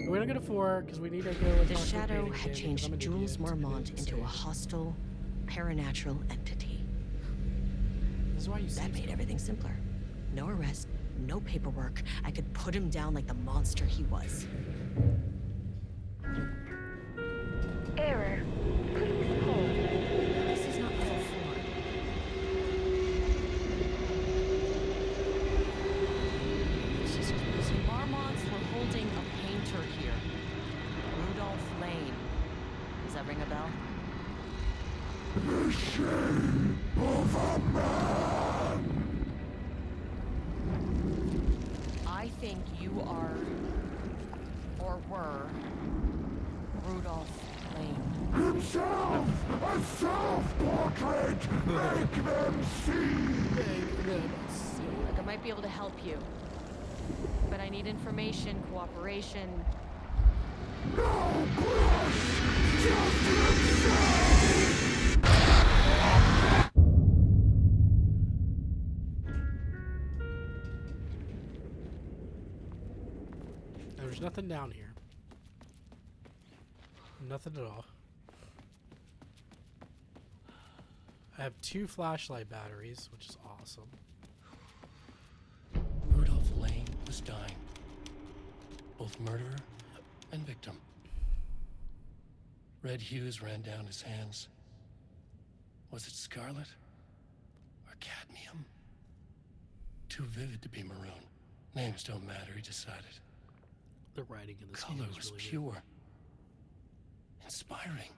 We're gonna go to 4 because we need to go and The talk to Shadow Painting had Danny, 'cause changed I'm an Jules idiot and Marmont into a insane. hostile, paranatural entity. This is why you That see made everything simpler. No arrest, no paperwork. I could put him down like the monster he was. Error. Please hold. This is not level 4. This is crazy. Marmonts were holding a painter here. Rudolph Lane. Does that ring a bell? The shape of a man. I think you are, or were, Rudolph Lane. Himself, a self-portrait. Make them see. Look, I might be able to help you. But I need information, cooperation. No brush, just himself. There's nothing down here. Nothing at all. I have 2 flashlight batteries, which is awesome. Rudolph Lane was dying. Both murderer and victim. Red hues ran down his hands. Was it scarlet or cadmium? Too vivid to be maroon. Names don't matter, he decided. The writing in this game Color is was really pure. Inspiring.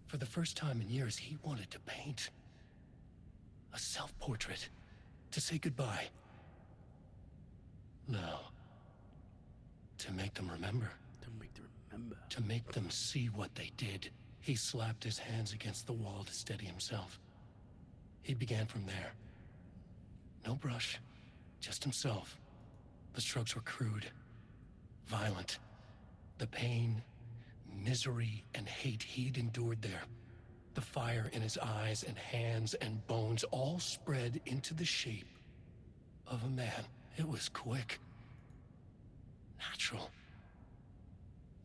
For the first time in years, he wanted to paint. A self-portrait. To say goodbye. No. To make them remember. good. To make them remember. To make them see what they did. He slapped his hands against the wall to steady himself. He began from there. No brush. Just himself. The strokes were crude. Violent. The pain, misery, and hate he'd endured there. The fire in his eyes and hands and bones all spread into the shape of a man. It was quick. Natural.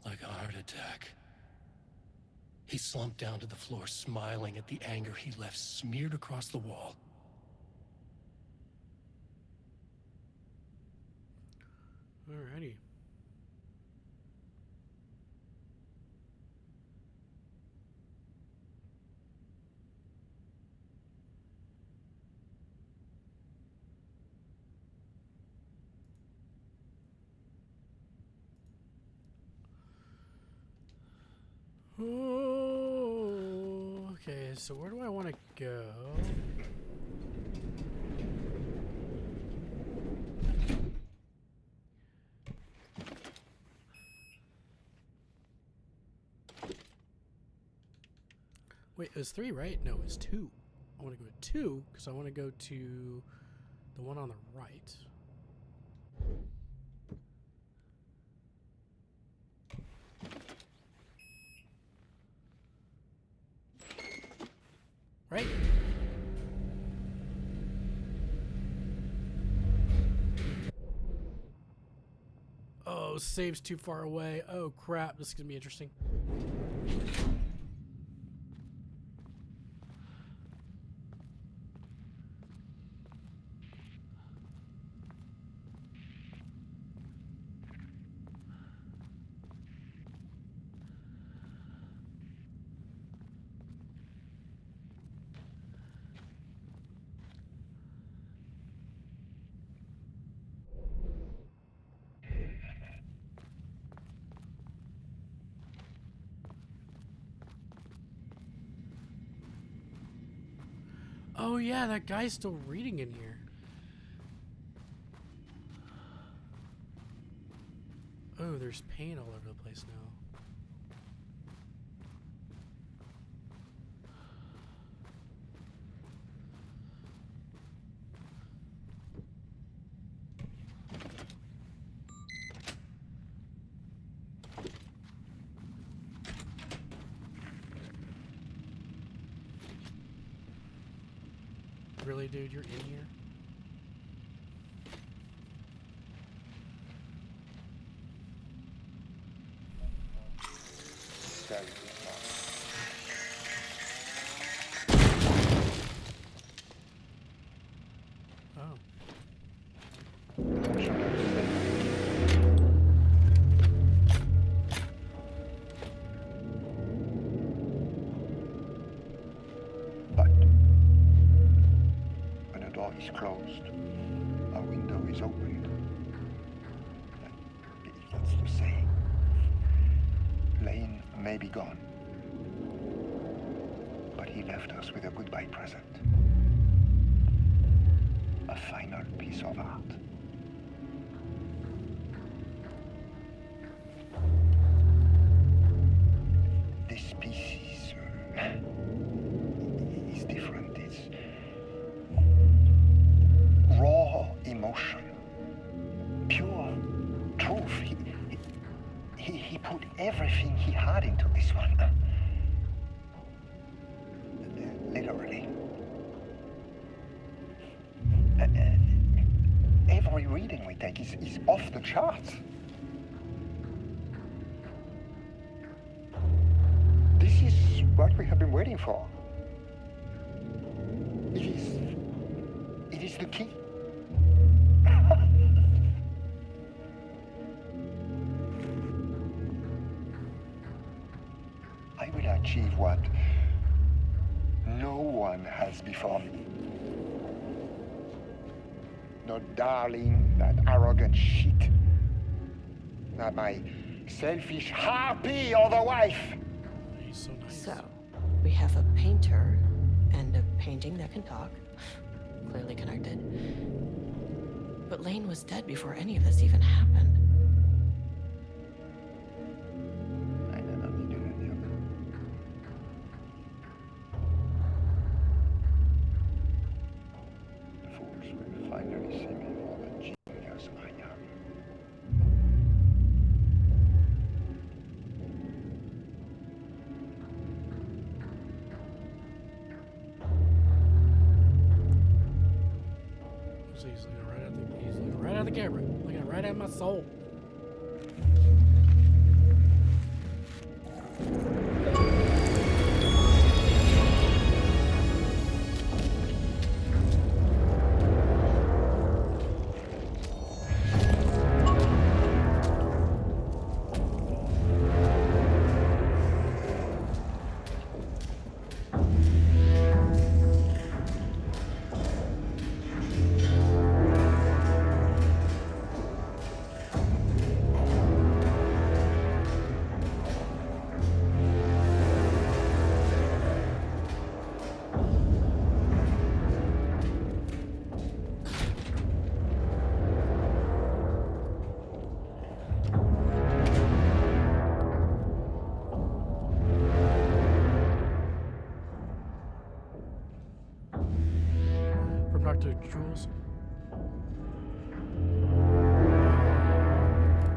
Like a heart attack. He slumped down to the floor, smiling at the anger he left smeared across the wall. Alrighty. Oh, okay, so where do I want to go? Wait, it was 3, right? No, it was 2. I want to go to 2 because I want to go to the one on the right. Right? Oh, save's too far away. Oh crap, this is gonna be interesting. Oh yeah, that guy's still reading in here. Oh, there's paint all over the place now. Really, dude, you're in here? tell you now. Oh. But when a door is closed, a window is opened. That's to say, Lane may be gone, but he left us with a goodbye present. A final piece of art. This piece is different. It's raw emotion, pure truth. He put everything he had into this one. Literally. Every reading we take is off the charts. This is what we have been waiting for. It is the key. I will achieve what no one has before me. Not darling, that arrogant shit. Not my selfish harpy or the wife. He's so nice. So, we have a painter and a painting that can talk. Clearly connected. But Lane was dead before any of this even happened. I never needed any of them. The fools will finally see me for the genius I am. So he's looking right at the camera, looking right at my soul. From Dr. Jules.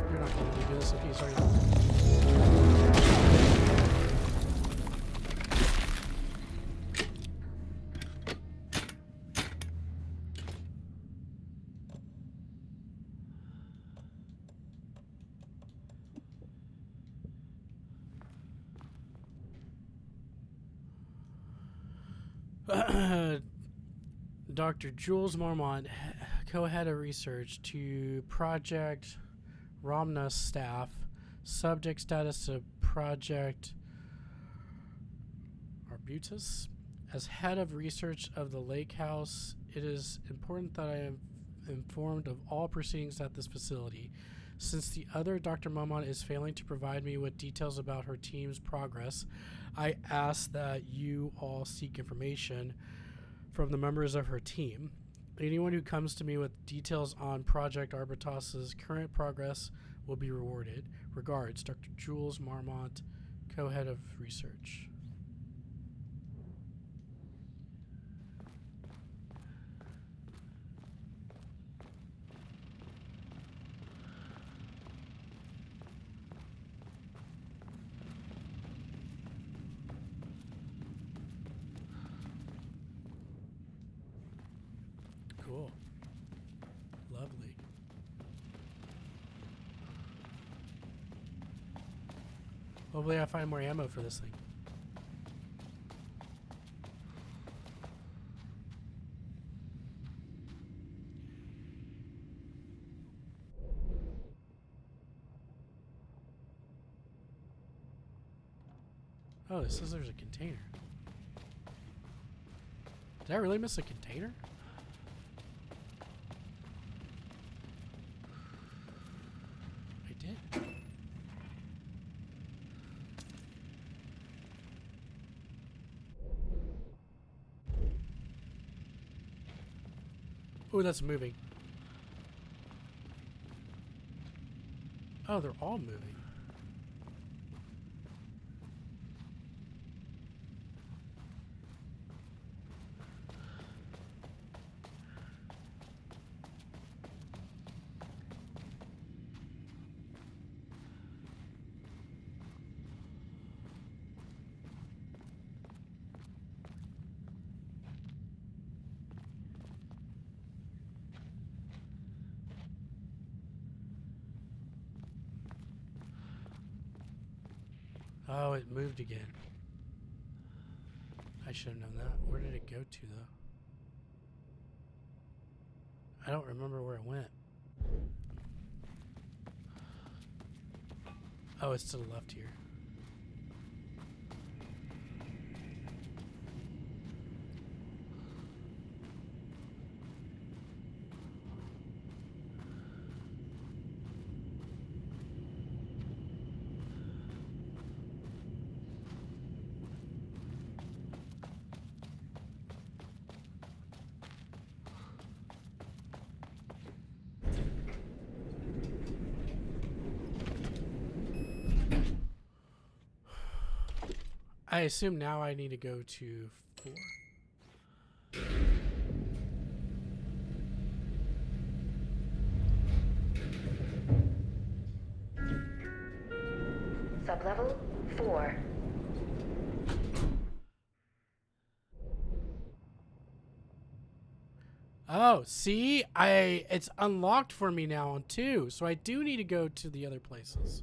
You're not going to do this. Okay, sorry. Dr. Jules Marmont, co-head of research to Project Romna staff, subject status of Project Arbutus. As head of research of the Lake House, it is important that I am informed of all proceedings at this facility. Since the other Dr. Marmont is failing to provide me with details about her team's progress, I ask that you all seek information from the members of her team. Anyone who comes to me with details on Project Arbitros's current progress will be rewarded. Regards, Dr. Jules Marmont, co-head of research. Cool. Lovely. Hopefully I find more ammo for this thing. Oh, it says there's a container. Did I really miss a container? I did. Oh, that's moving. Oh, they're all moving. Oh, it moved again. I should have known that. Where did it go to, though? I don't remember where it went. Oh, it's to the left here. I assume now I need to go to 4. Sublevel 4. Oh, see? It's unlocked for me now on 2, so I do need to go to the other places.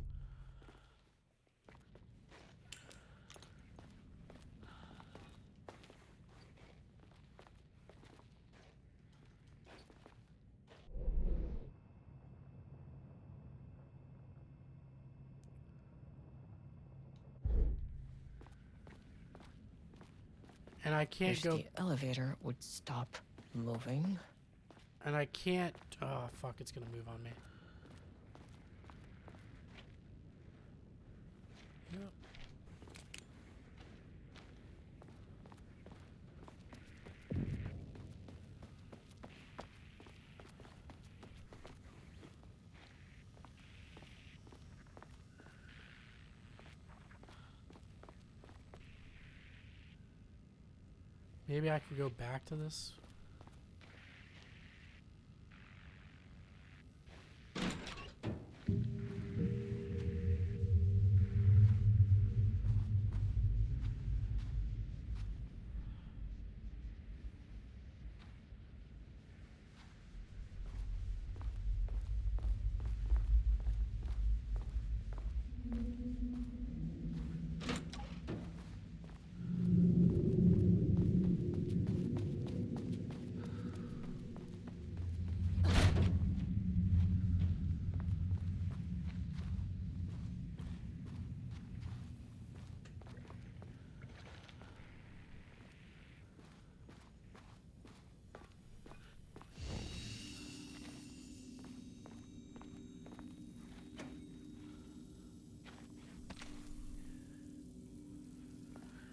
And I can't Wish go, the elevator would stop moving. and I can't, oh fuck, it's gonna move on me. Yep. Maybe I can go back to this.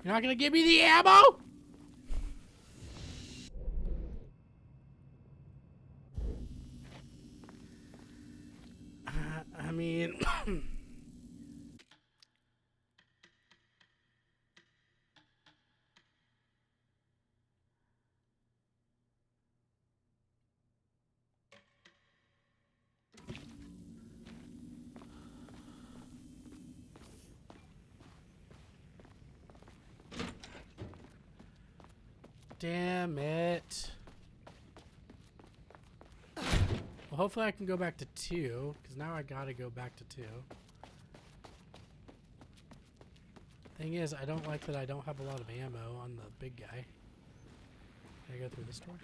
You're not gonna give me the ammo? I mean... Damn it. Well, hopefully I can go back to 2, because now I gotta go back to 2. Thing is, I don't like that I don't have a lot of ammo on the big guy. Can I go through this door?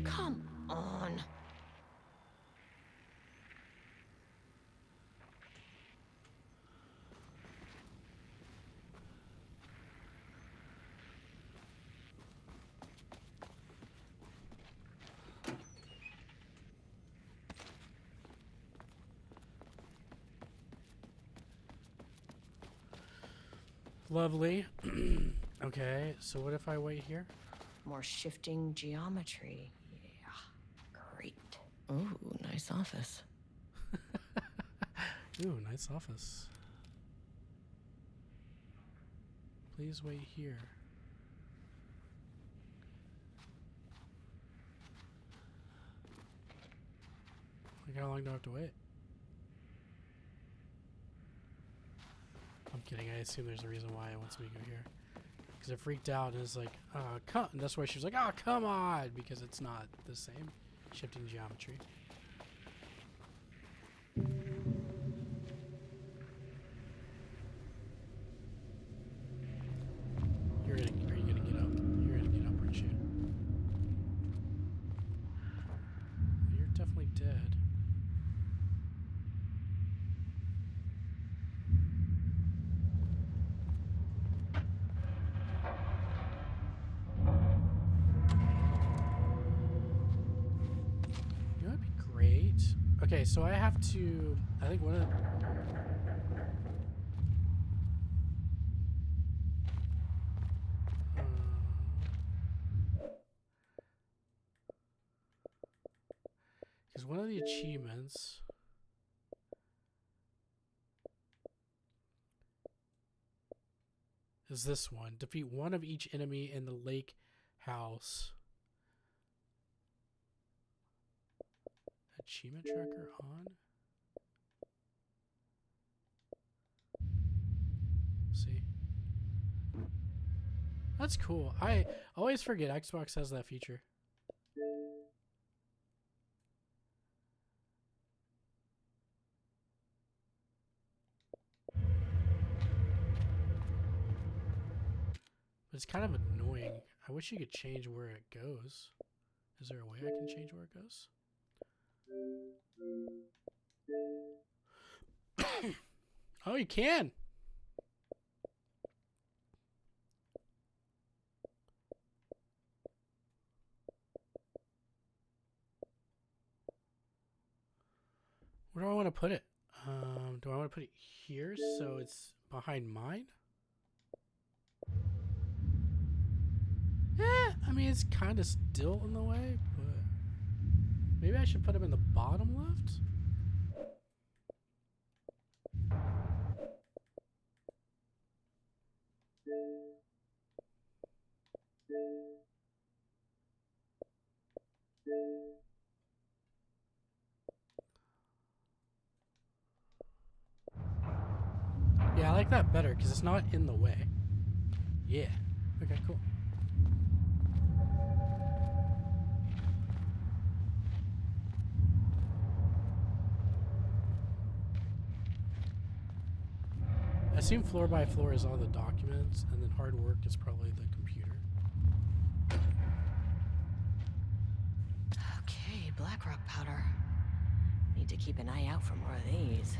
Come on. Lovely. Okay, so what if I wait here? More shifting geometry. Yeah. Great. Ooh, nice office. Ooh, nice office. Please wait here. Like, how long do I have to wait? I'm kidding. I assume there's a reason why it wants me to go here. Because it freaked out and is like, come. And that's why she was like, oh, come on. Because it's not the same shifting geometry. Are you gonna get up? You're gonna get up, aren't you? You're definitely dead. You know what'd be great? Okay, so I have to. I think one of. Because one of the achievements is this one. Defeat one of each enemy in the lake house. Achievement tracker on? See? That's cool. I always forget Xbox has that feature. But it's kind of annoying. I wish you could change where it goes. Is there a way I can change where it goes? Oh, you can! Where do I want to put it? Do I want to put it here so it's behind mine? I mean, it's kind of still in the way, but maybe I should put him in the bottom left? Yeah, I like that better because it's not in the way. Yeah. Okay, cool. I assume floor by floor is all the documents, and then hard work is probably the computer. Okay, Blackrock powder. Need to keep an eye out for more of these.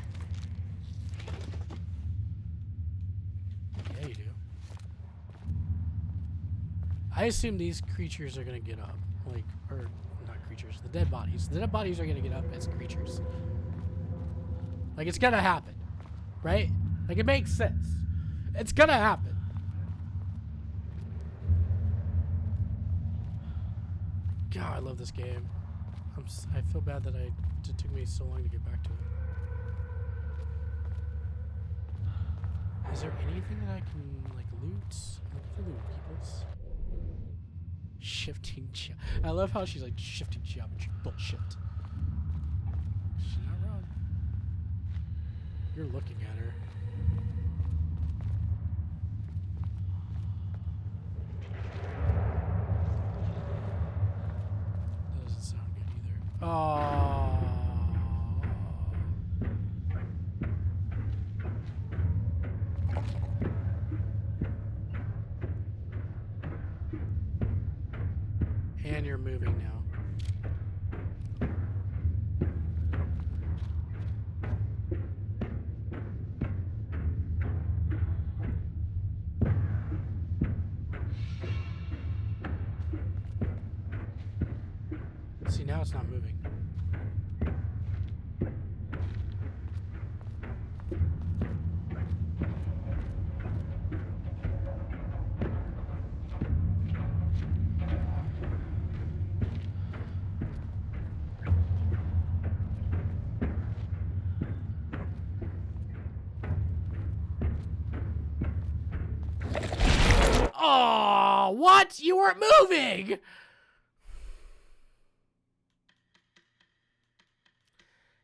Yeah, you do. I assume these creatures are gonna get up. Like, or not creatures, the dead bodies. The dead bodies are gonna get up as creatures. Like, it's gonna happen. Right? Like, it makes sense. It's gonna happen. God, I love this game. I feel bad that it took me so long to get back to it. Is there anything that I can, like, loot? Look for loot, peoples. Shifting I love how she's like, shifting geometry. Bullshit. She's not wrong. You're looking at her. That doesn't sound good either. Oh. And you're moving now. See, now it's not moving. Oh, what? You weren't moving!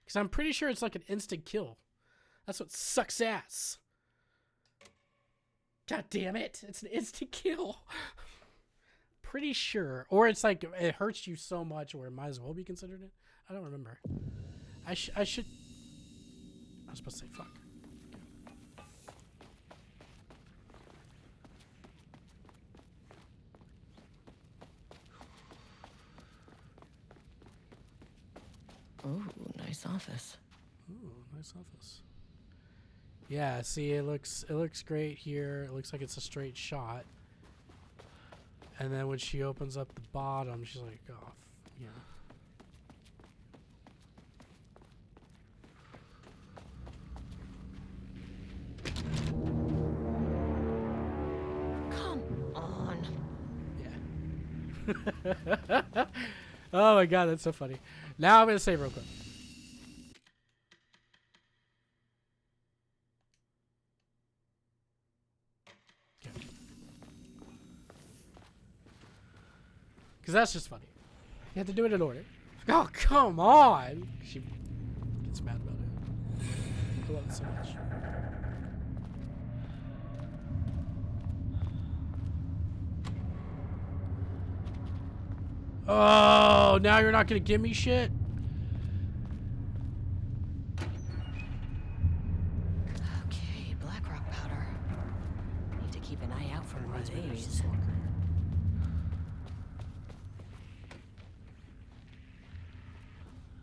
Because I'm pretty sure it's like an instant kill. That's what sucks ass. God damn it. It's an instant kill. Pretty sure. Or it's like it hurts you so much where it might as well be considered it. I don't remember. I should... I was supposed to say fuck. Ooh, nice office. Ooh, nice office. Yeah, see, it looks great here. It looks like it's a straight shot. And then when she opens up the bottom, she's like, oh, yeah. Come on. Yeah. Oh my god, that's so funny. Now I'm gonna save real quick. Because that's just funny. You have to do it in order. Oh, come on! She gets mad about it. I love it so much. Oh, now you're not gonna give me shit? Okay, black rock powder. Need to keep an eye out for more of these.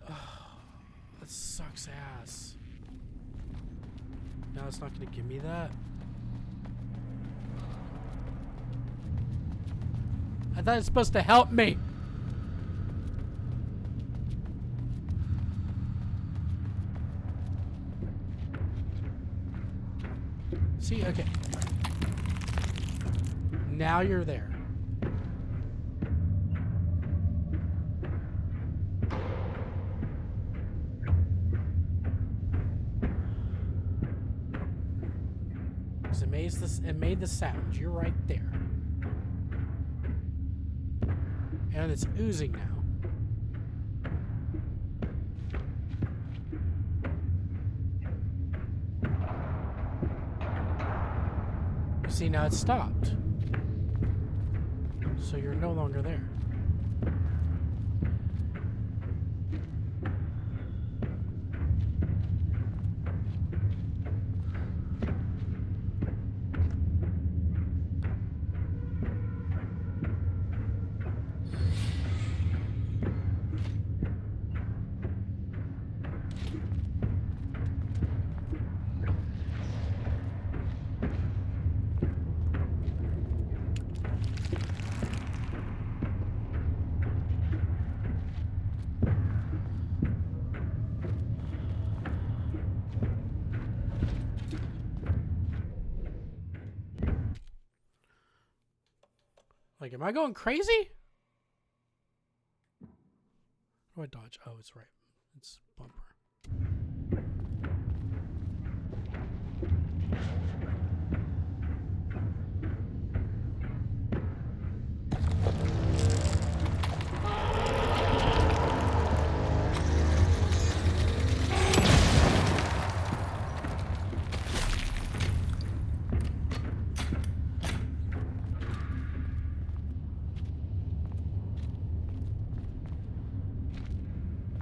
That sucks ass. Now it's not gonna give me that? I thought it's supposed to help me. See, okay. Now you're there. Because it made the sound. You're right there. And it's oozing now. See, now it's stopped. So you're no longer there. Like, am I going crazy? How do I dodge? Oh, it's right. It's bumper.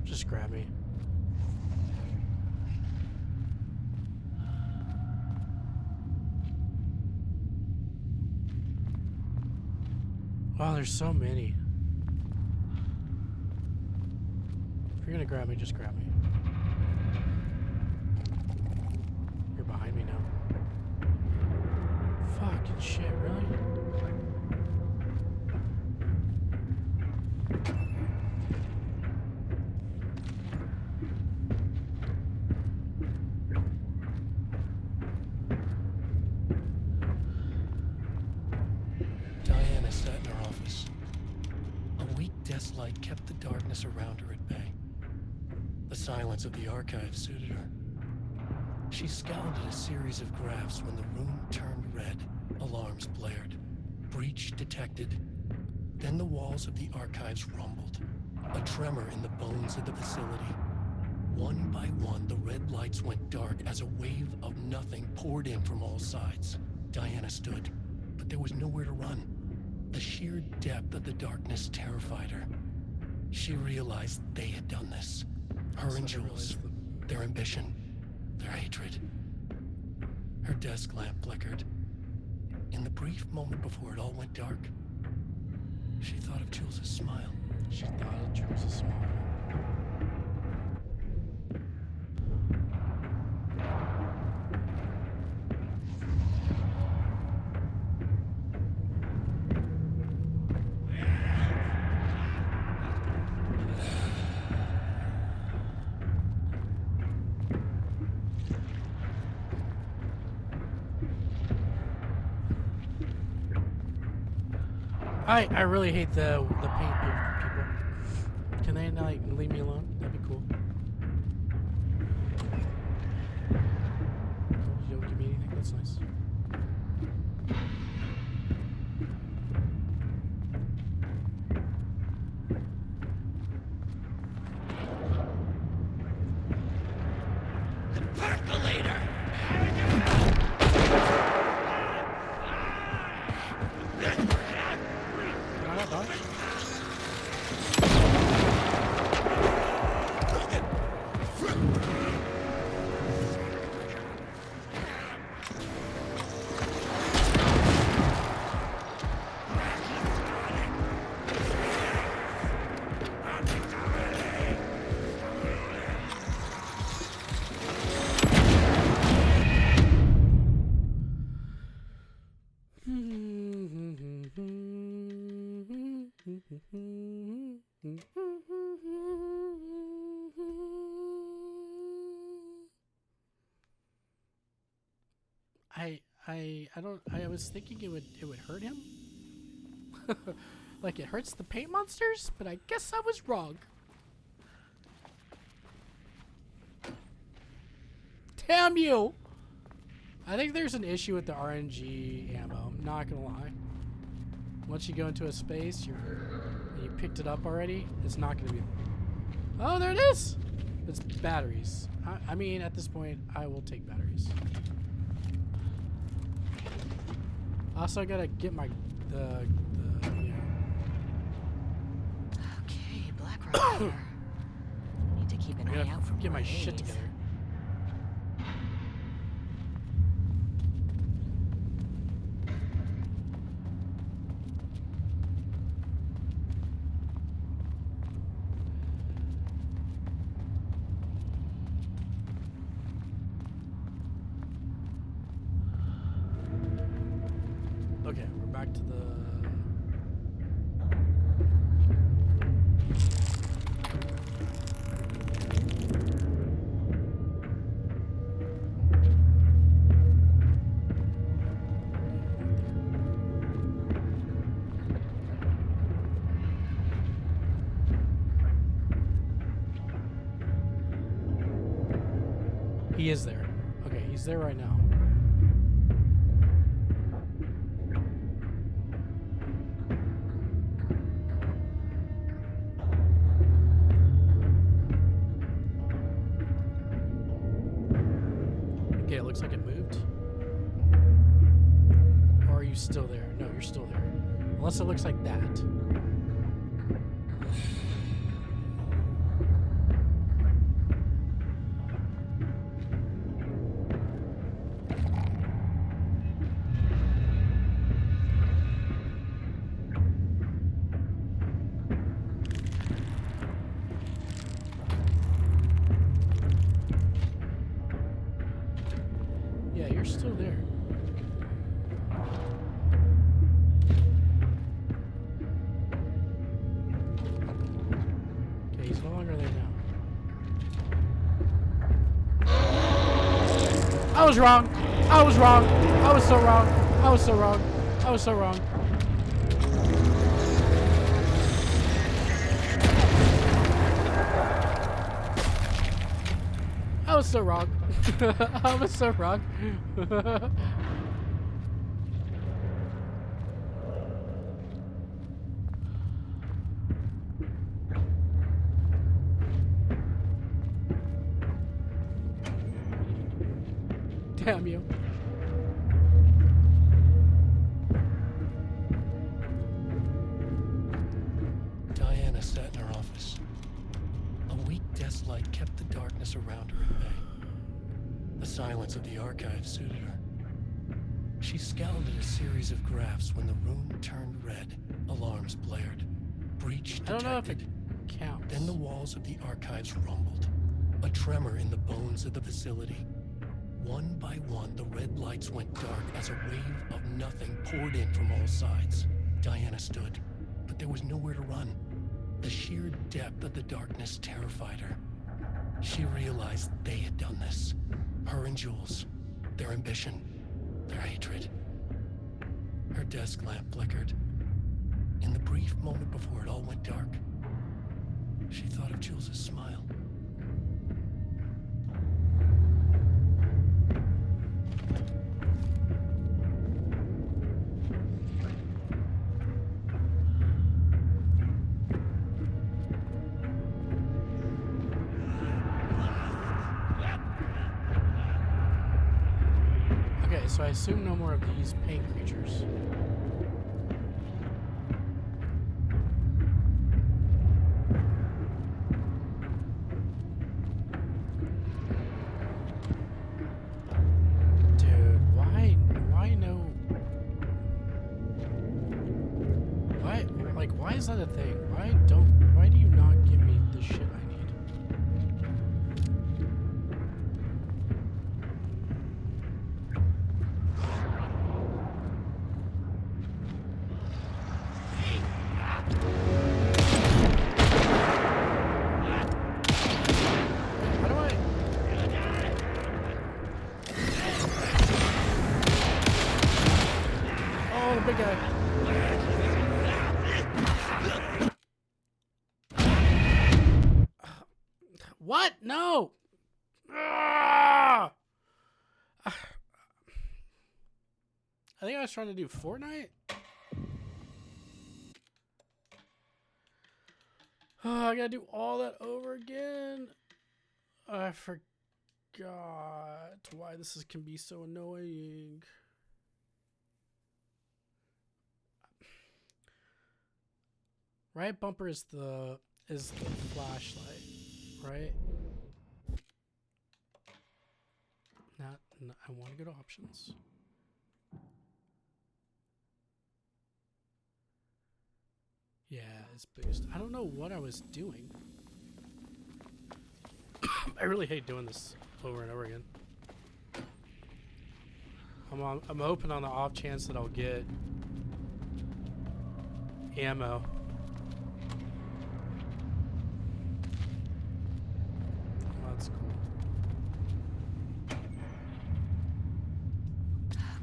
Just grab me. Wow, there's so many. you're gonna grab me, just grab me. You're behind me now. Fucking shit, really? Diana sat in her office. A weak desk light kept the darkness around her at bay. The silence of the archive suited her. She scowled at a series of graphs when the room turned red. Alarms blared. Breach detected. Then the walls of the archives rumbled. A tremor in the bones of the facility. One by one, the red lights went dark as a wave of nothing poured in from all sides. Diana stood, but there was nowhere to run. The sheer depth of the darkness terrified her. She realized they had done this. Her and Jules, their ambition, their hatred. Her desk lamp flickered. In the brief moment before it all went dark, she thought of Jules' smile. She thought it chose a small. I really hate the paint people. Can they like leave me alone? That'd be cool. You don't give me anything. That's nice. Can I not dodge? I was thinking it would hurt him. Like it hurts the paint monsters, but I guess I was wrong. Damn you! I think there's an issue with the RNG ammo, I'm not gonna lie. Once you go into a space, you picked it up already, it's not gonna be... Oh, there it is! It's batteries. I mean, at this point, I will take batteries. Also, I gotta get my... yeah. Okay, Blackrock here. Need to keep an I eye gotta out for get my more shit A's. together. Okay, we're back to the... He is there. Okay, he's there right now. Okay, it looks like it moved. Or are you still there? No, you're still there. Unless it looks like that. you're still there. Okay, he's no longer there now. I was wrong. I was wrong. I was so wrong. I was so wrong. I was so wrong. I was so wrong. I was so wrong. Damn you. Diana sat in her office. A weak desk light kept the darkness around her at bay. The silence of the archive suited her. She scowled at a series of graphs when the room turned red. Alarms blared. Breach I don't know if it detected. counts. Then the walls of the archives rumbled. A tremor in the bones of the facility. One by one, the red lights went dark as a wave of nothing poured in from all sides. Diana stood, but there was nowhere to run. The sheer depth of the darkness terrified her. She realized they had done this. Her and Jules. Their ambition. Their hatred. Her desk lamp flickered. In the brief moment before it all went dark, she thought of Jules' smile. Okay, so I assume no more of these paint creatures. Dude, why no? Why is that a thing? Why do you not give me the shit I need? How do I? Oh, the big guy. What? No! Ah! I think I was trying to do Fortnite. Oh, I gotta do all that over again. I forgot why this can be so annoying. Right bumper is the flashlight, right? I want to go to options. Yeah, it's boost. I don't know what I was doing. I really hate doing this over and over again. I'm hoping on the off chance that I'll get ammo. Oh, that's cool.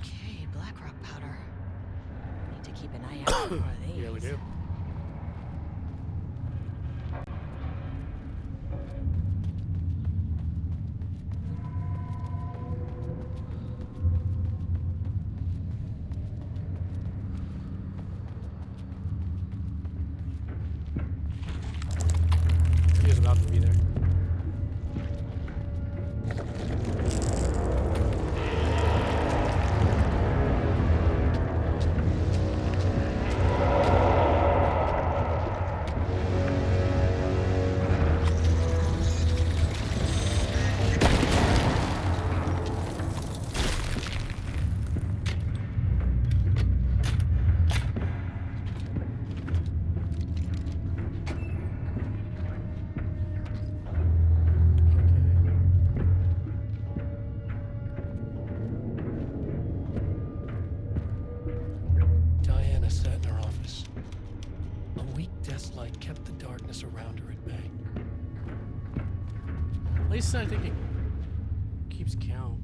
Okay, Blackrock powder. Need to keep an eye out for more of these. Yeah, we do. He was about to be there. around her at bay. At least I think it keeps count.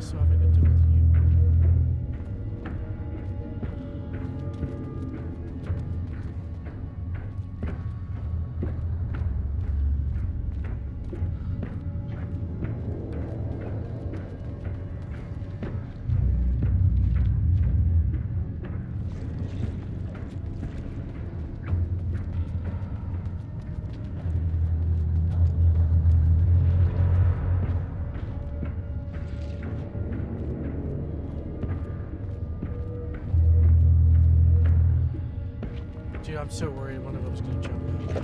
Still having to do with you. Dude, I'm so worried one of them's gonna jump out.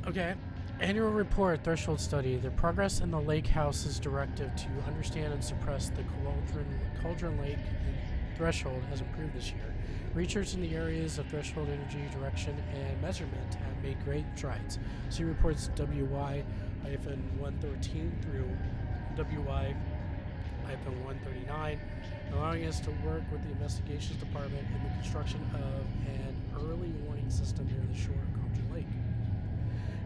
Okay. Annual report, threshold study. The progress in the lake house's directive to understand and suppress the cauldron lake threshold has improved this year. Research in the areas of threshold energy, direction, and measurement have made great strides. See reports WY-113 through WY-139, allowing us to work with the investigations department in the construction of an early warning system near the shore of Cauldron Lake.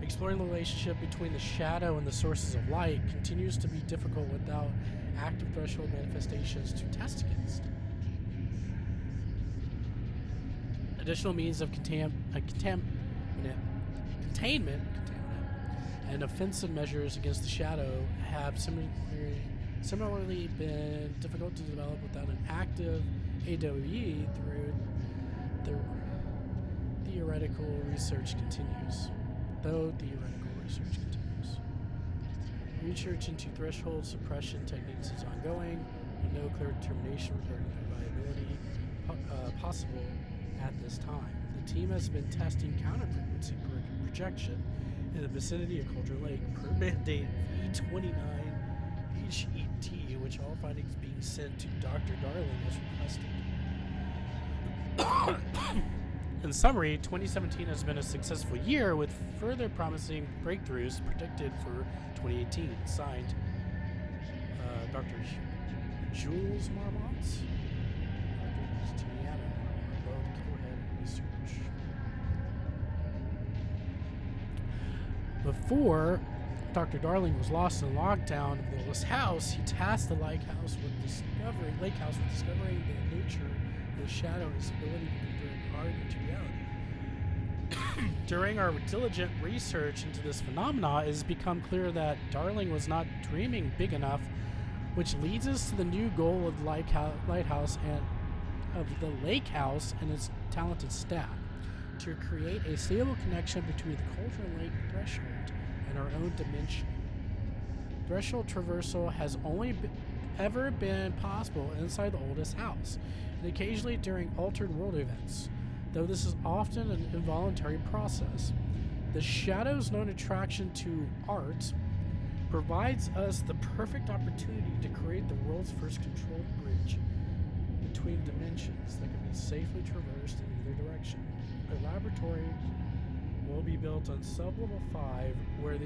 Exploring the relationship between the shadow and the sources of light continues to be difficult without active threshold manifestations to test against. Additional means of containment and offensive measures against the shadow have similarly been difficult to develop without an active AWE through the theoretical research continues. Research into threshold suppression techniques is ongoing, with no clear determination regarding their viability possible at this time. The team has been testing counter-frequency projection in the vicinity of Cauldron Lake per mandate V29 HET, which all findings being sent to Dr. Darling as requested. In summary, 2017 has been a successful year with further promising breakthroughs predicted for 2018. Signed, Dr. Jules Marmont, Dr. Tiana Marmont, both co-head of research. Before Dr. Darling was lost in lockdown of the Willis house, he tasked the lake house with discovering the nature of the shadow and its ability to convert art into reality. During our diligent research into this phenomena, it has become clear that Darling was not dreaming big enough, which leads us to the new goal of the lighthouse and of the lake house and its talented staff, to create a stable connection between the Cauldron Lake threshold and our own dimension. Threshold traversal has only ever been possible inside the oldest house, and occasionally during altered world events, though this is often an involuntary process. The shadow's known attraction to art provides us the perfect opportunity to create the world's first controlled bridge between dimensions that can be safely traversed in either direction. A laboratory will be built on sublevel 5 where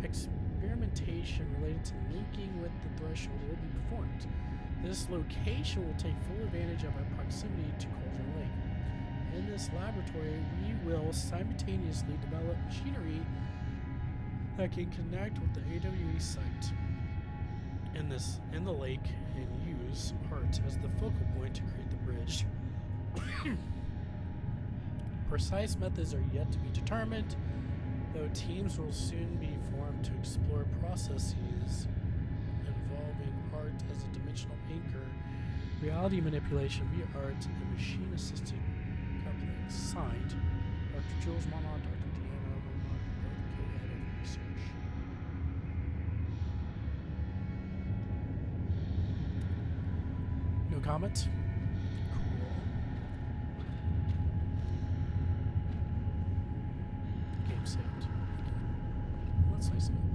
experimentation related to linking with the threshold will be performed. This location will take full advantage of our proximity to Cauldron Lake. In this laboratory, we will simultaneously develop machinery that can connect with the AWE site in the lake and use art as the focal point to create the bridge. Precise methods are yet to be determined, though teams will soon be formed to explore processes involving art as a dimensional anchor, reality manipulation via art, and machine-assisted coupling. Signed, Dr. Jules Marmont, Dr. Deanna Marmont, both co-head of research. No comments? Cool. Game saved. Let's say something.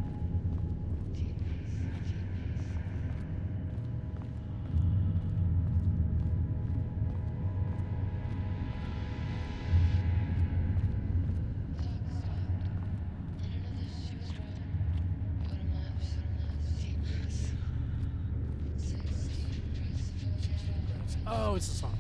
Oh, it's a song.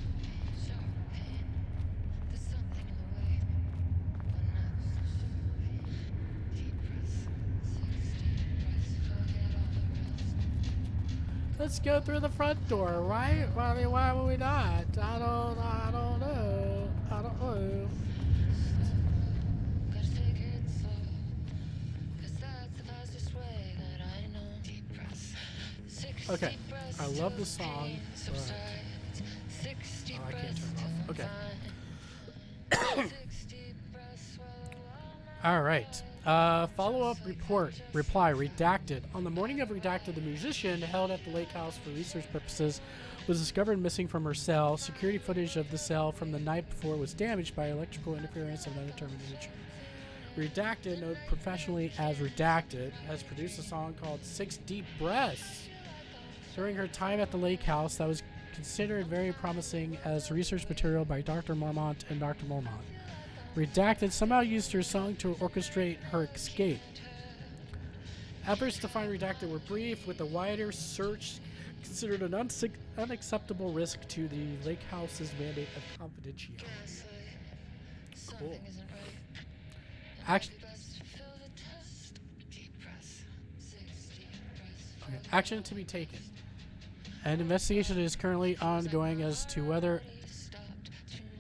Let's go through the front door, right? Why would we not? I don't know. Okay, I love the song, but I can't turn it off. Okay. All right. Follow-up reply, redacted. On the morning of redacted, the musician held at the lake house for research purposes was discovered missing from her cell. Security footage of the cell from the night before was damaged by electrical interference of undetermined nature. Redacted, known professionally as Redacted, has produced a song called Six Deep Breaths. During her time at the lake house, that was considered very promising as research material by Dr. Mormont and Dr. Mormont. Redacted somehow used her song to orchestrate her escape. Efforts to find Redacted were brief, with a wider search considered an unacceptable risk to the lake house's mandate of confidentiality. Cool. Action to be taken. An investigation is currently ongoing as to whether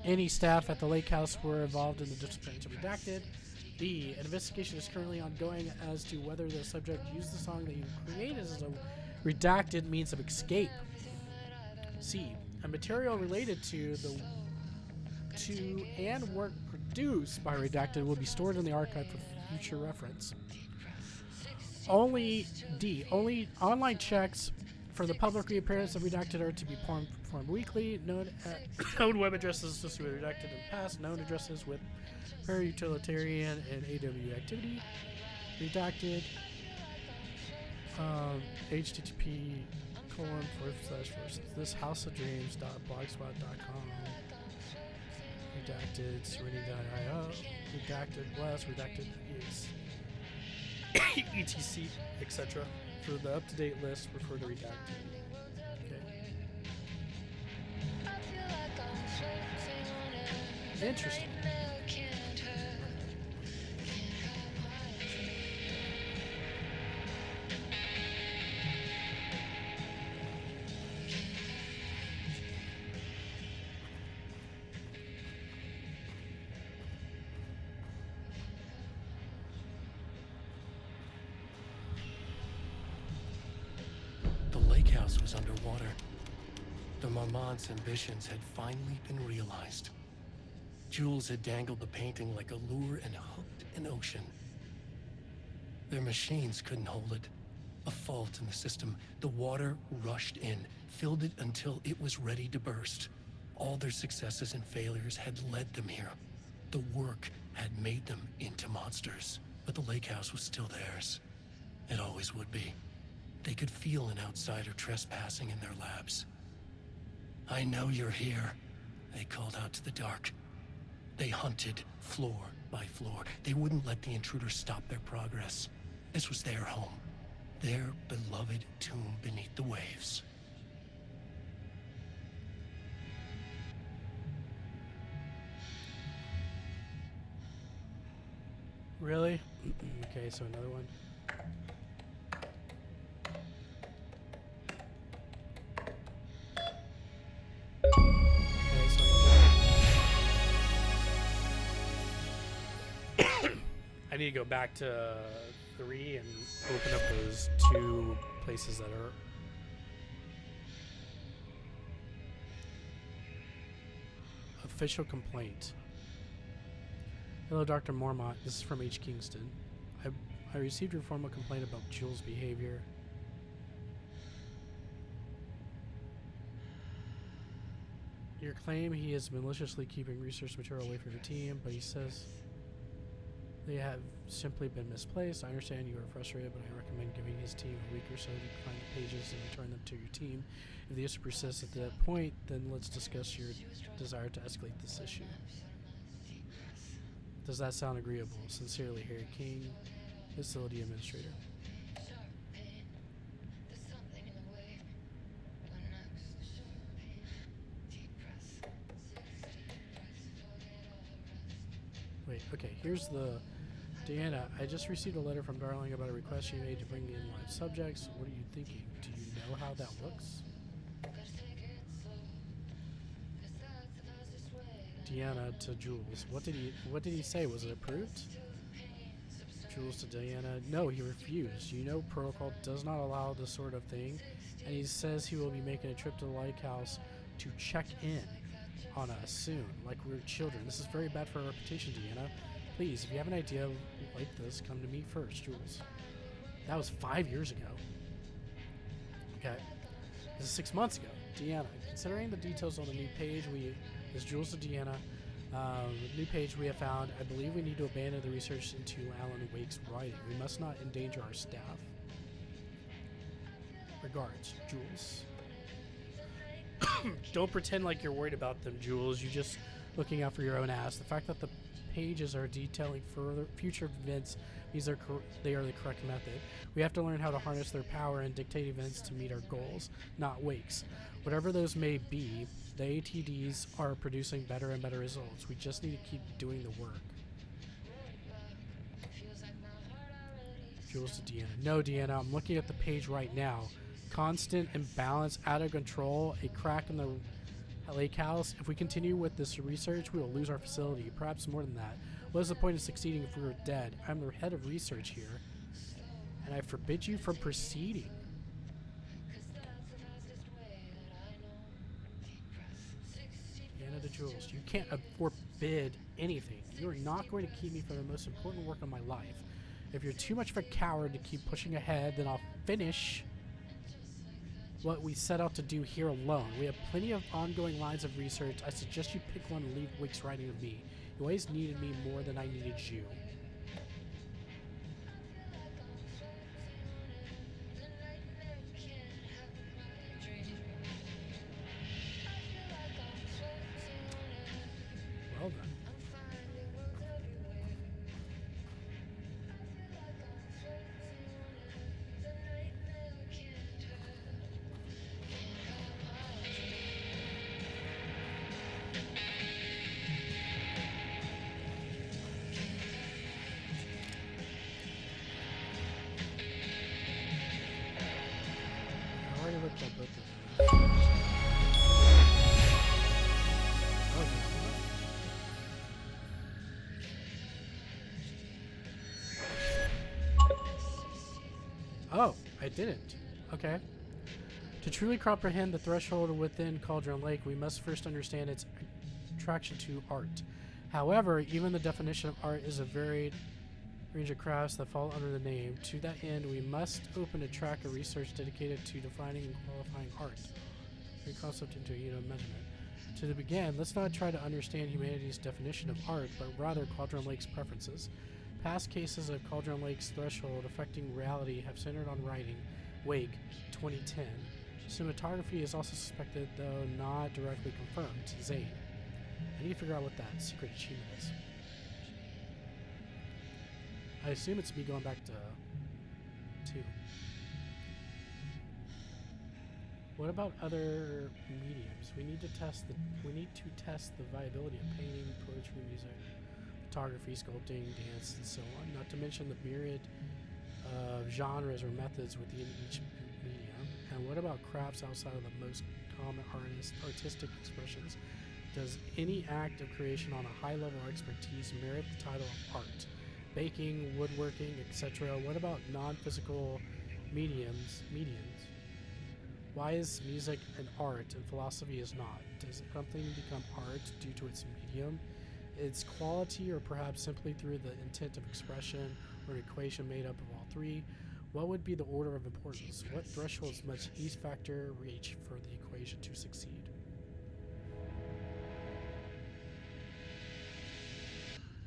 any staff at the lake house were involved in the disappearance of Redacted. B. An investigation is currently ongoing as to whether the subject used the song that you created as a redacted means of escape. C. A material related to and work produced by Redacted will be stored in the archive for future reference. Only online checks for the public reappearance of Redacted are to be performed weekly. Known web addresses associated with Redacted in the past. Known addresses with para-utilitarian and AW activity. Redacted. http://thishouseofdreams.blogspot.com. Redacted. Serenity.io. Redacted. Blast. Redacted. etc. For the up-to-date list, refer to Redacted. Okay. Interesting. Was underwater. The Marmont's ambitions had finally been realized. Jules had dangled the painting like a lure and hooked an ocean. Their machines couldn't hold it. A fault in the system. The water rushed in, filled it until it was ready to burst. All their successes and failures had led them here. The work had made them into monsters. But the lake house was still theirs. It always would be. They could feel an outsider trespassing in their labs. "I know you're here," they called out to the dark. They hunted floor by floor. They wouldn't let the intruders stop their progress. This was their home, their beloved tomb beneath the waves. Really? Okay, so another one. I need to go back to 3 and open up those 2 places that are official complaint. Hello, Dr. Mormont. This is from H. Kingston. I received your formal complaint about Jules' behavior. Your claim he is maliciously keeping research material away from your team, but he says they have simply been misplaced. I understand you are frustrated, but I recommend giving his team a week or so to find the pages and return them to your team. If the issue persists at that point, then let's discuss your desire to escalate this issue. Does that sound agreeable? Sincerely, Harry King, Facility Administrator. Wait, okay, here's the... Deanna, I just received a letter from Darling about a request she made to bring in live subjects. What are you thinking? Do you know how that looks? Deanna to Jules. What did he say? Was it approved? Jules to Diana. No, he refused. You know protocol does not allow this sort of thing. And he says he will be making a trip to the lake house to check in on us soon, like we're children. This is very bad for our reputation, Deanna. Please, if you have an idea like this, come to me first, Jules. That was 5 years ago. Okay. This is 6 months ago. Deanna, considering the details on the new page, is Jules to Deanna. New page we have found. I believe we need to abandon the research into Alan Wake's writing. We must not endanger our staff. Regards, Jules. Don't pretend like you're worried about them, Jules. You're just looking out for your own ass. The fact that the pages are detailing further future events means they are the correct method. We have to learn how to harness their power and dictate events to meet our goals, not Wake's. Whatever those may be, the ATDs are producing better and better results. We just need to keep doing the work. Jules to Deanna. No, Deanna, I'm looking at the page right now. Constant imbalance, out of control, a crack in the lake house. If we continue with this research, we will lose our facility. Perhaps more than that. What is the point of succeeding if we were dead? I'm the head of research here, and I forbid you from proceeding. Deanna to Jules. You can't forbid anything. You are not going to keep me from the most important work of my life. If you're too much of a coward to keep pushing ahead, then I'll finish what we set out to do here alone. We have plenty of ongoing lines of research. I suggest you pick one and leave Wake's writing to me. You always needed me more than I needed you. Well done. I already looked at both of them. Oh, I didn't. Okay. To truly comprehend the threshold within Cauldron Lake, we must first understand its attraction to art. However, even the definition of art is a varied range of crafts that fall under the name. To that end, we must open a track of research dedicated to defining and qualifying art, a concept into a unit of measurement. To begin, let's not try to understand humanity's definition of art, but rather Cauldron Lake's preferences. Past cases of Cauldron Lake's threshold affecting reality have centered on writing. Wake, 2010. Cinematography is also suspected, though not directly confirmed. Zane. I need to figure out what that secret achievement is. I assume it's me going back to 2. What about other mediums? We need to test the viability of painting, poetry, music, photography, sculpting, dance, and so on. Not to mention the myriad of genres or methods within each medium. And what about crafts outside of the most common artistic expressions? Does any act of creation on a high level of expertise merit the title of art? Baking, woodworking, etc. What about non-physical mediums? Why is music an art and philosophy is not? Does something become art due to its medium, its quality, or perhaps simply through the intent of expression, or an equation made up of all three? What would be the order of importance? What thresholds must each factor reach for the equation to succeed?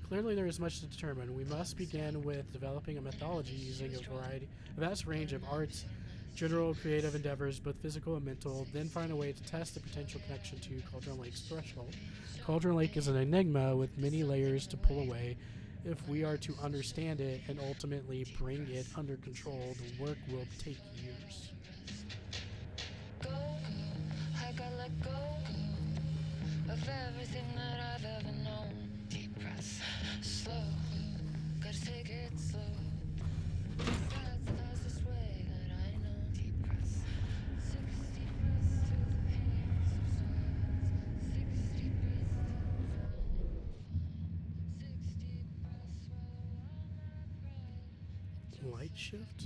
Clearly there is much to determine. We must begin with developing a methodology using a vast range of arts, general creative endeavors, both physical and mental, then find a way to test the potential connection to Cauldron Lake's threshold. Cauldron Lake is an enigma with many layers to pull away. If we are to understand it and ultimately bring it under control, the work will take years. I got let go of everything that I've ever known. Deep breaths, slow, gotta take it slow. That's the fastest way that I know. Deep breaths, 60 breaths to the pain subsides. 60 breaths till 60 breaths while Light shift?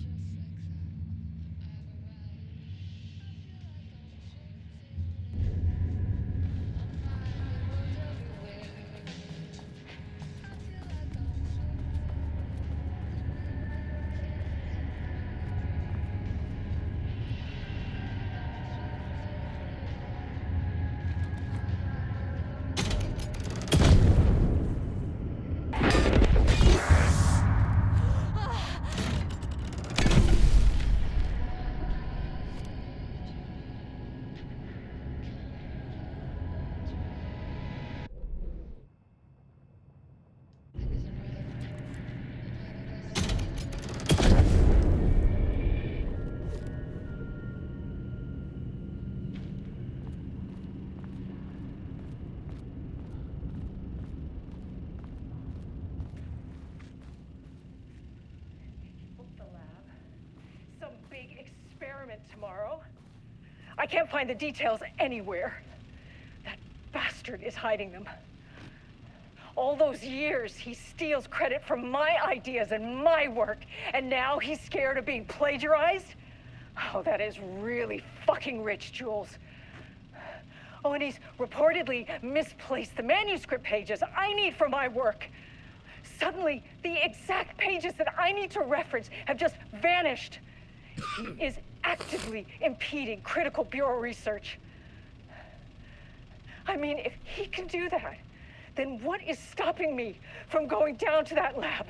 tomorrow. I can't find the details anywhere. That bastard is hiding them. All those years, he steals credit for my ideas and my work, and now he's scared of being plagiarized? Oh, that is really fucking rich, Jules. Oh, and he's reportedly misplaced the manuscript pages I need for my work. Suddenly, the exact pages that I need to reference have just vanished. He is actively impeding critical bureau research. I mean, if he can do that, then what is stopping me from going down to that lab?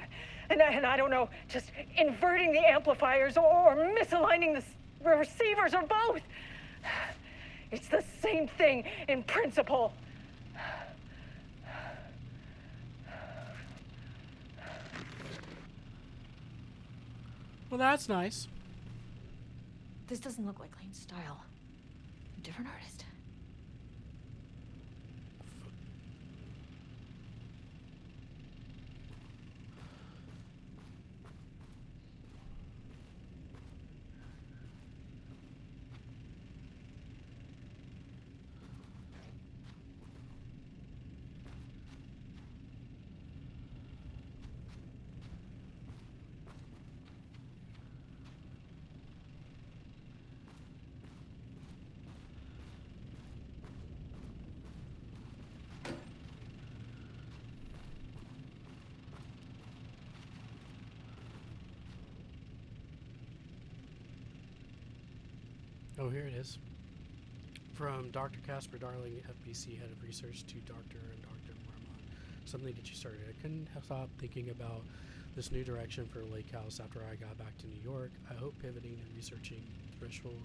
And I don't know, just inverting the amplifiers or misaligning the receivers or both. It's the same thing in principle. Well, that's nice. This doesn't look like Lane's style. Different artist. Oh, here it is. From Dr. Casper Darling, FBC Head of Research, to Dr. and Dr. Marmon. Something to get you started. I couldn't stop thinking about this new direction for Lake House after I got back to New York. I hope pivoting and researching Threshold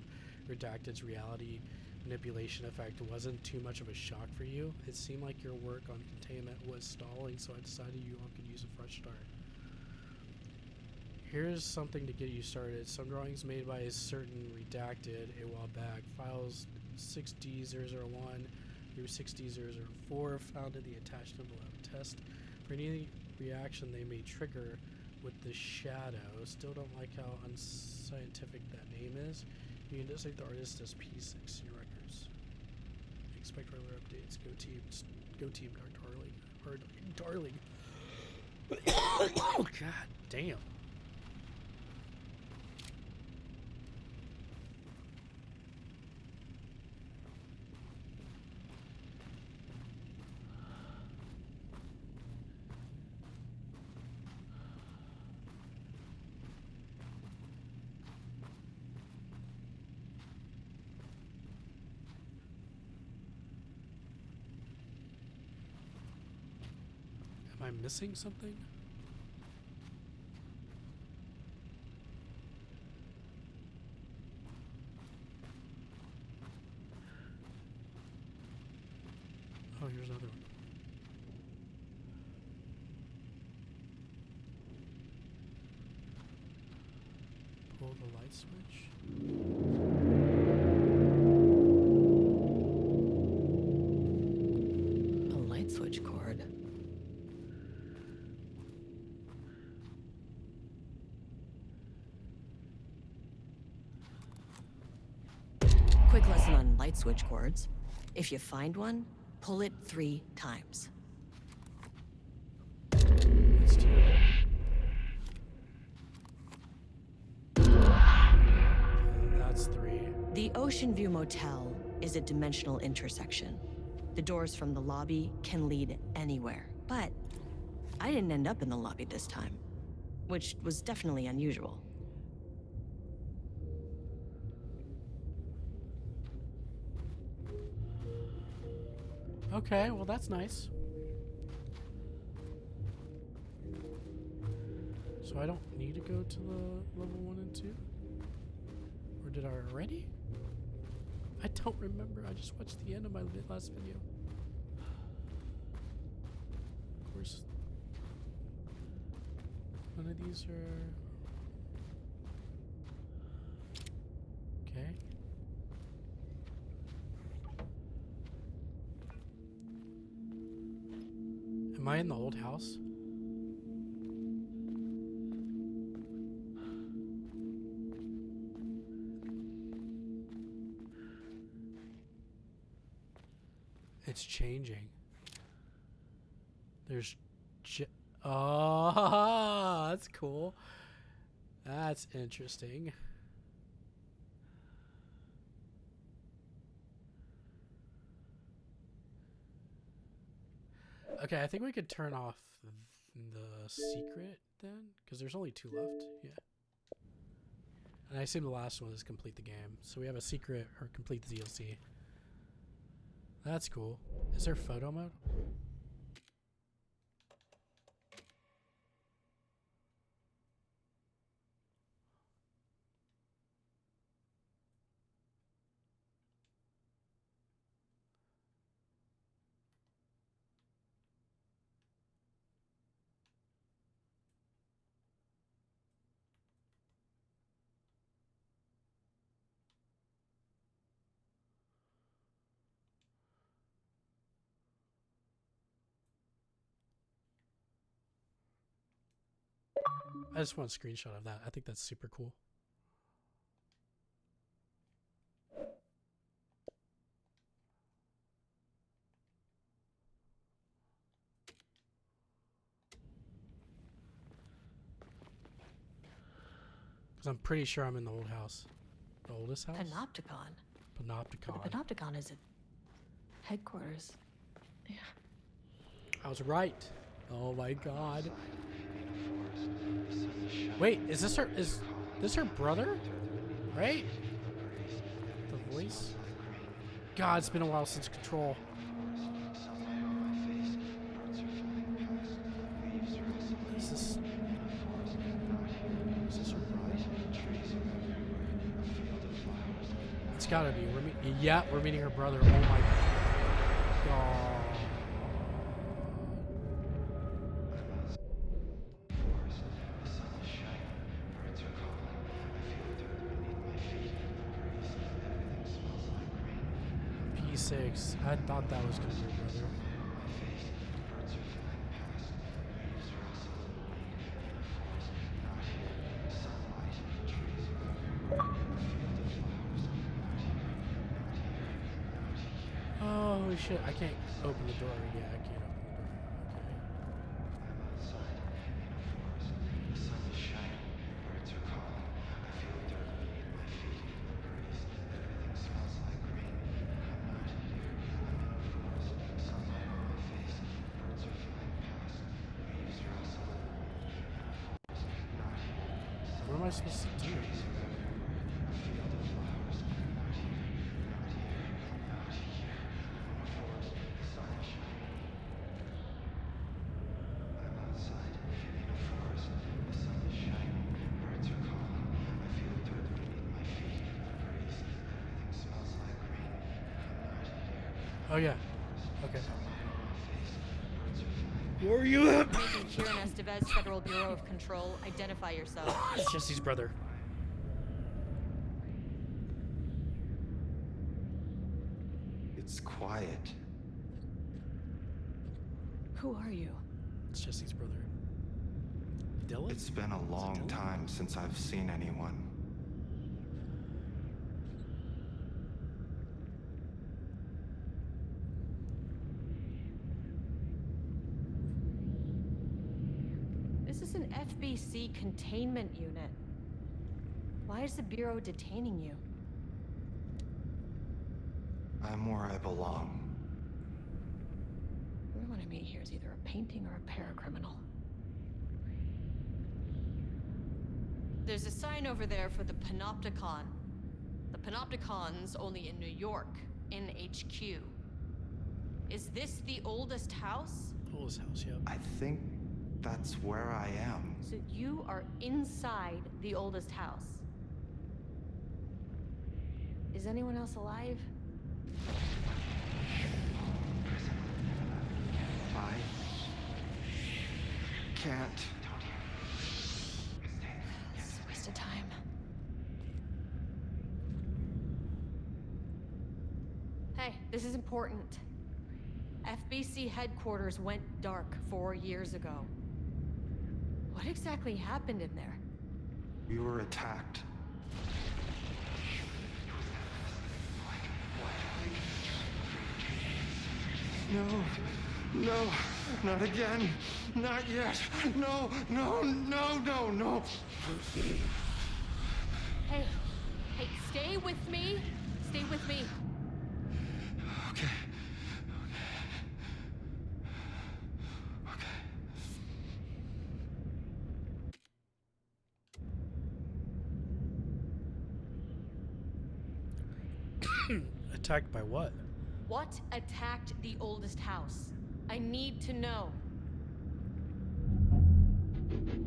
Redacted's reality manipulation effect wasn't too much of a shock for you. It seemed like your work on containment was stalling, so I decided you all could use a fresh start. Here's something to get you started. Some drawings made by a certain Redacted a while back. Files 6D001 through 6D004 found in the attached envelope. Test for any reaction they may trigger with the shadow. Still don't like how unscientific that name is. You can designate the artist as P6 in your records. Expect further updates. Go team, Darling. Oh, god damn. Am I missing something? Oh, here's another one. Pull the light switch. A light switch cord. Quick lesson on light switch cords. If you find one, pull it 3 times. Let's do it. That's 3. The Ocean View Motel is a dimensional intersection. The doors from the lobby can lead anywhere, but I didn't end up in the lobby this time, which was definitely unusual. Okay, well that's nice. So I don't need to go to the level 1 and 2? Or did I already? I don't remember. I just watched the end of my last video. Of course, none of these are... Okay. Am I in the old house? It's changing. There's... Oh, that's cool. That's interesting. Okay, I think we could turn off the secret then, because there's only 2 left. Yeah. And I assume the last one is complete the game. So we have a secret or complete the DLC. That's cool. Is there photo mode? I just want a screenshot of that. I think that's super cool. Because I'm pretty sure I'm in the old house. The oldest house? Panopticon. Panopticon. The Panopticon is at headquarters. Yeah. I was right. Oh my god. Wait, is this her brother? Right? The voice? God, it's been a while since Control. Is this her brother? It's gotta be. Yeah, we're meeting her brother. Oh my god. P6. I thought that was gonna be her brother. Oh, holy shit, I can't open the door. Yeah, I can't open the door. Okay. What am I supposed to do? Oh yeah. Okay. Where are you at? Agent Kieran Estevez, Federal Bureau of Control. Identify yourself. It's Jesse's brother. It's quiet. Who are you? It's Jesse's brother. Dylan? It's been a long Dylan? time since I've seen anyone. This is an FBC containment unit. Why is the Bureau detaining you? I'm where I belong. Everyone I meet here is either a painting or a paracriminal. There's a sign over there for the Panopticon. The Panopticon's only in New York, in HQ. Is this the oldest house? Oldest house, yep. I think that's where I am. So you are inside the oldest house. Is anyone else alive? I can't. It's a waste of time. Hey, this is important. FBC headquarters went dark 4 years ago. What exactly happened in there? We were attacked. No, no, not again. Not yet. No, no, no, no, no. Hey, stay with me. Stay with me. Okay. Attacked by what? What attacked the oldest house? I need to know.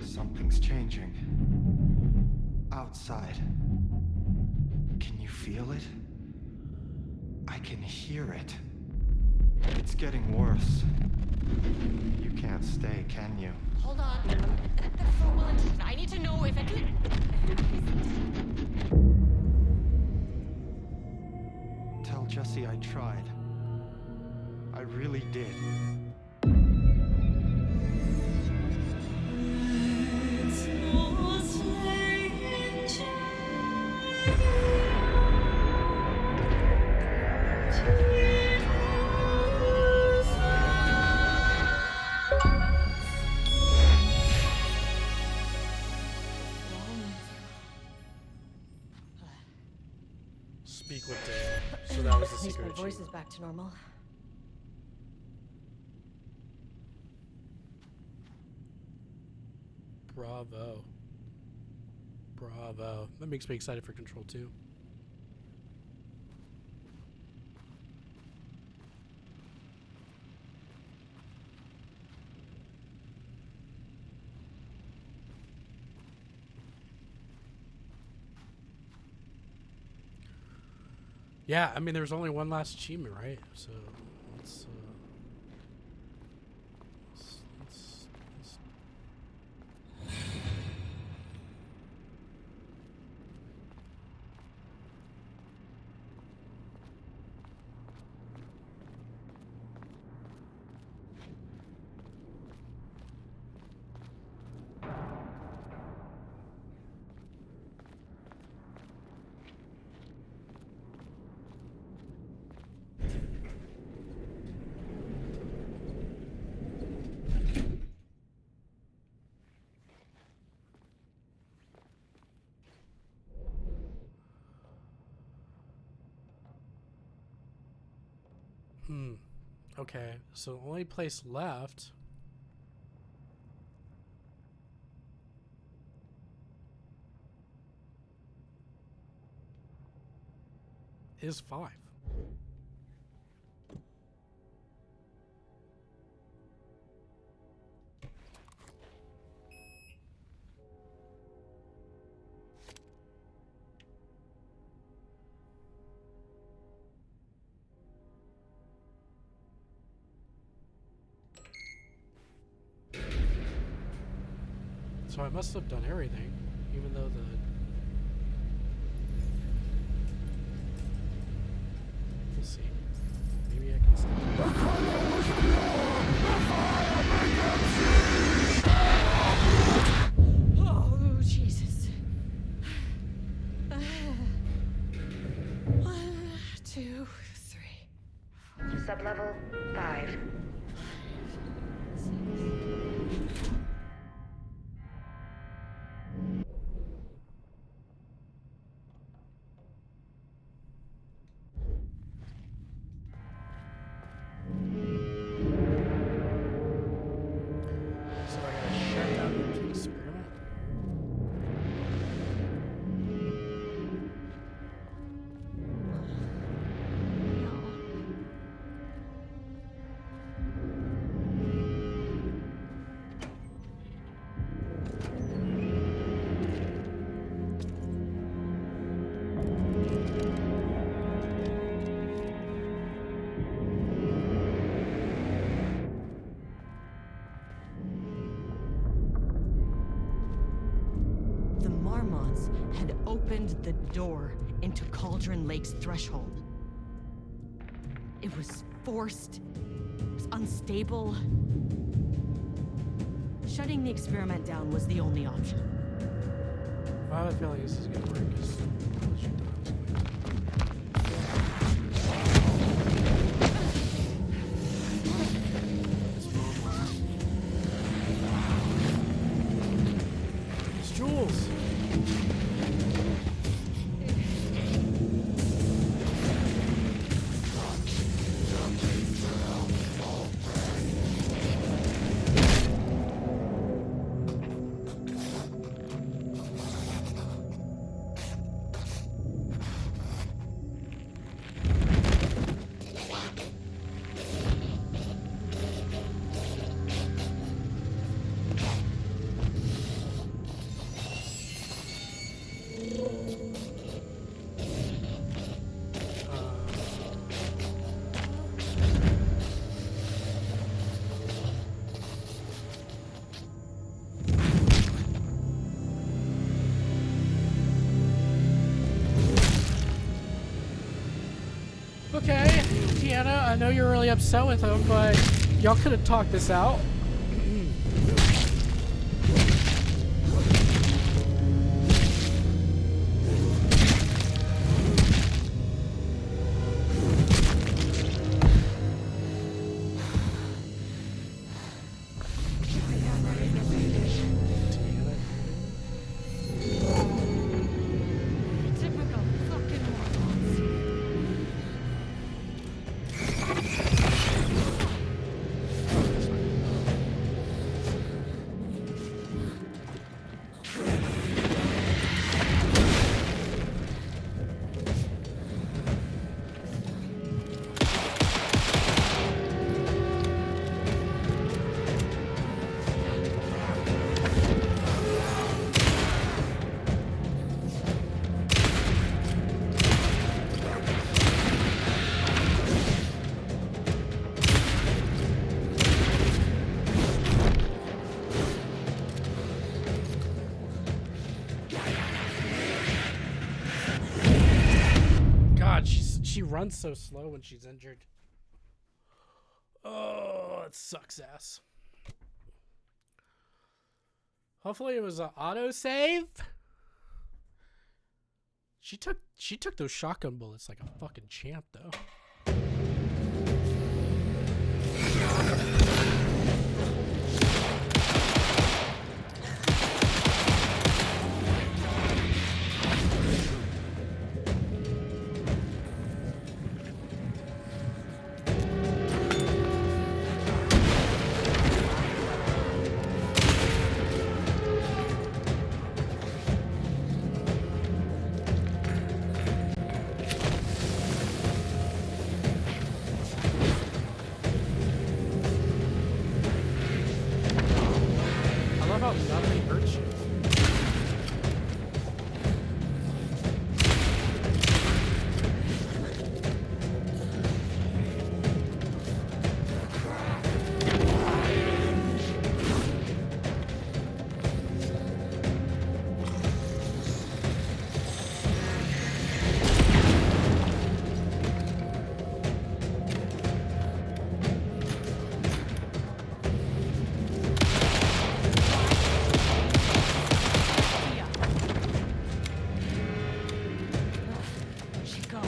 Something's changing. Outside. Can you feel it? I can hear it. It's getting worse. You can't stay, can you? Hold on. That's so well intentioned. I need to know if it. Tell Jesse I tried. I really did. Speak with Dave. So that was the At least secret my voice achievement. is back to normal. Bravo. Bravo. That makes me excited for Control 2. Yeah, I mean, there's only one last achievement, right? So let's Okay, so the only place left is 5. So I must have done everything, even though the... We'll see. Maybe I can Oh, Jesus. 1, 2, 3. Sublevel 5. So I gotta shut down the experiment. The Marmots had opened the door into Cauldron Lake's threshold. It was forced, it was unstable. Shutting the experiment down was the only option. I have a feeling this is gonna work. 'Cause I'll shoot the mouse. I know you're really upset with him, but y'all could have talked this out. Typical fucking morons. God, she runs so slow when she's injured. Oh, it sucks ass. Hopefully it was an autosave. She took those shotgun bullets like a fucking champ though. I love how nothing hurts you. Where'd she go?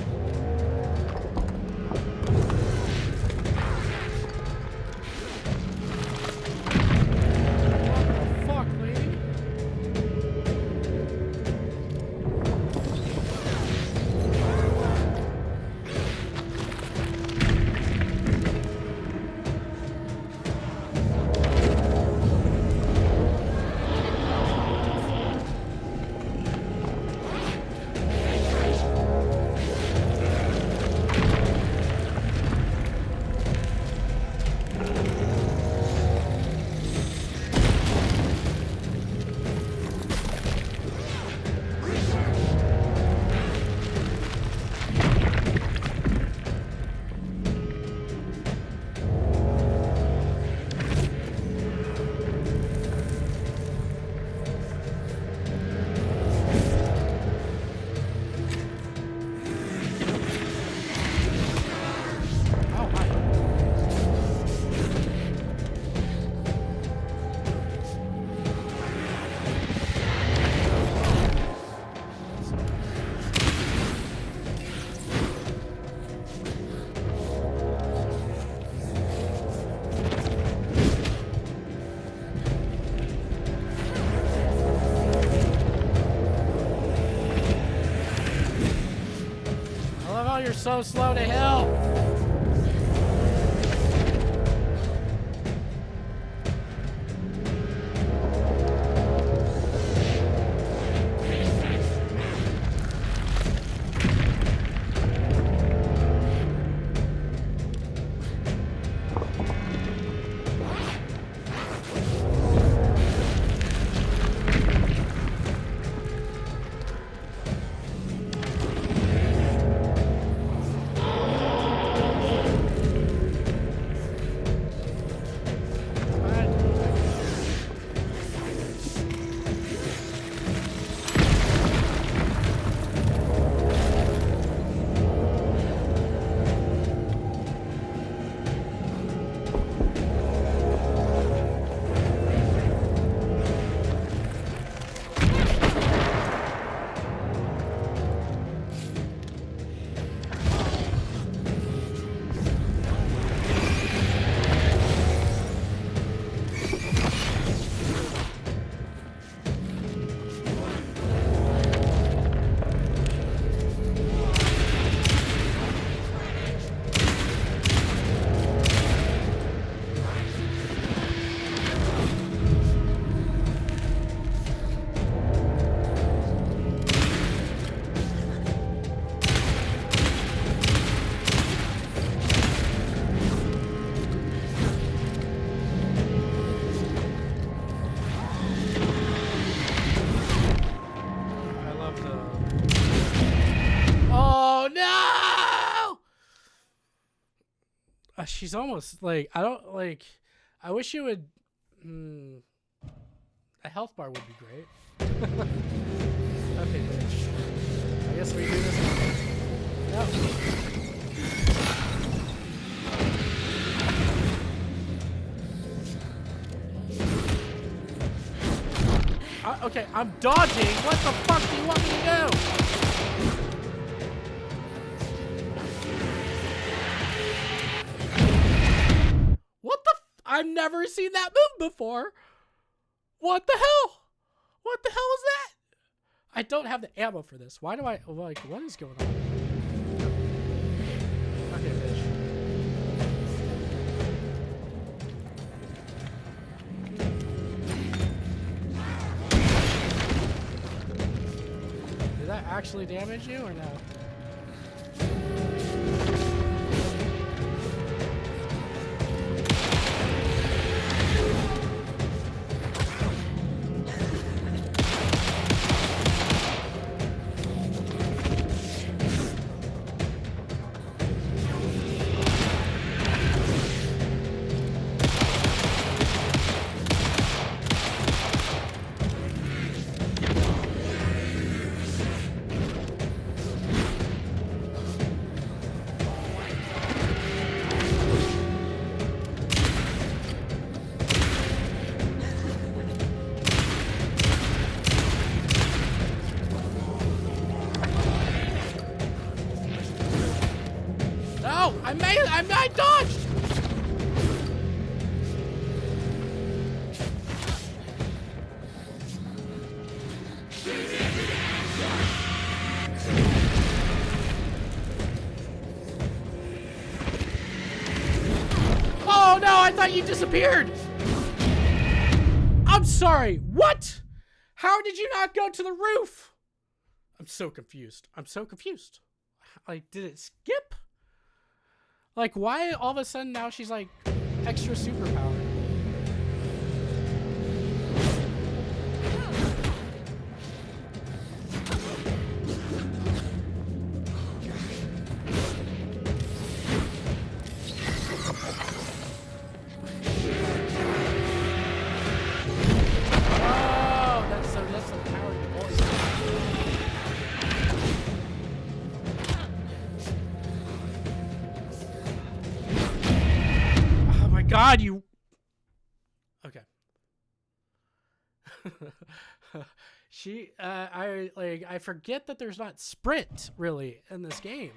Fuck, lady. Oh, hi. I love how you're so slow to heal. she's almost like I don't like. I wish you would. A health bar would be great. Okay, bitch. I guess we do this. Yep. Okay, I'm dodging. What the fuck do you want me to do? What the? I've never seen that move before. What the hell? What the hell is that? I don't have the ammo for this. Why do I like? What is going on? Okay, bitch. Did that actually damage you or no? I dodged! Oh no, I thought you disappeared! I'm sorry, what? How did you not go to the roof? I'm so confused. I'm so confused. Like, did it skip? Like, why all of a sudden now she's like extra superpower? Oh, that's the power of your voice. God, you. Okay. I forget that there's not sprint really in this game.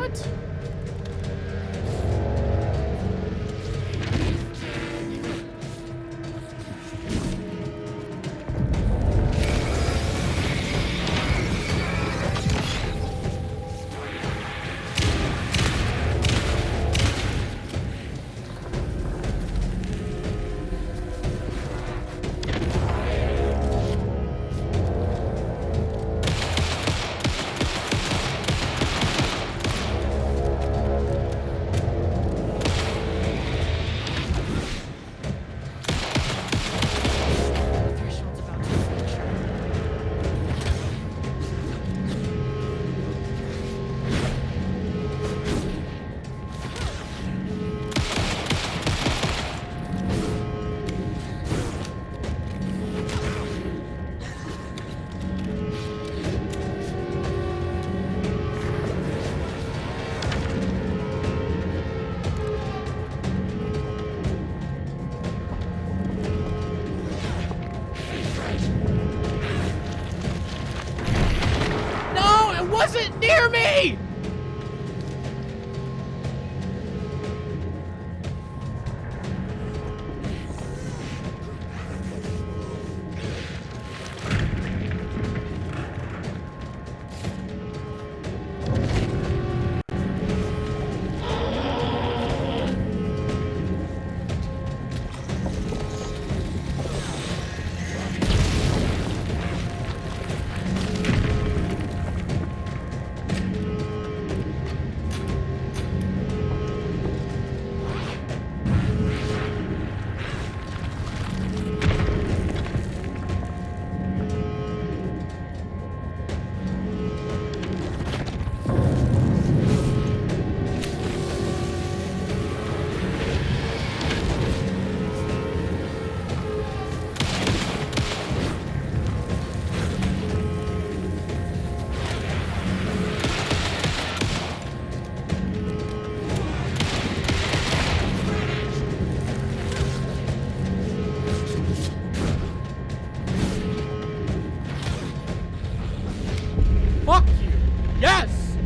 What? Threshold's about to rupture. No, it wasn't near me! Fuck you! Yes!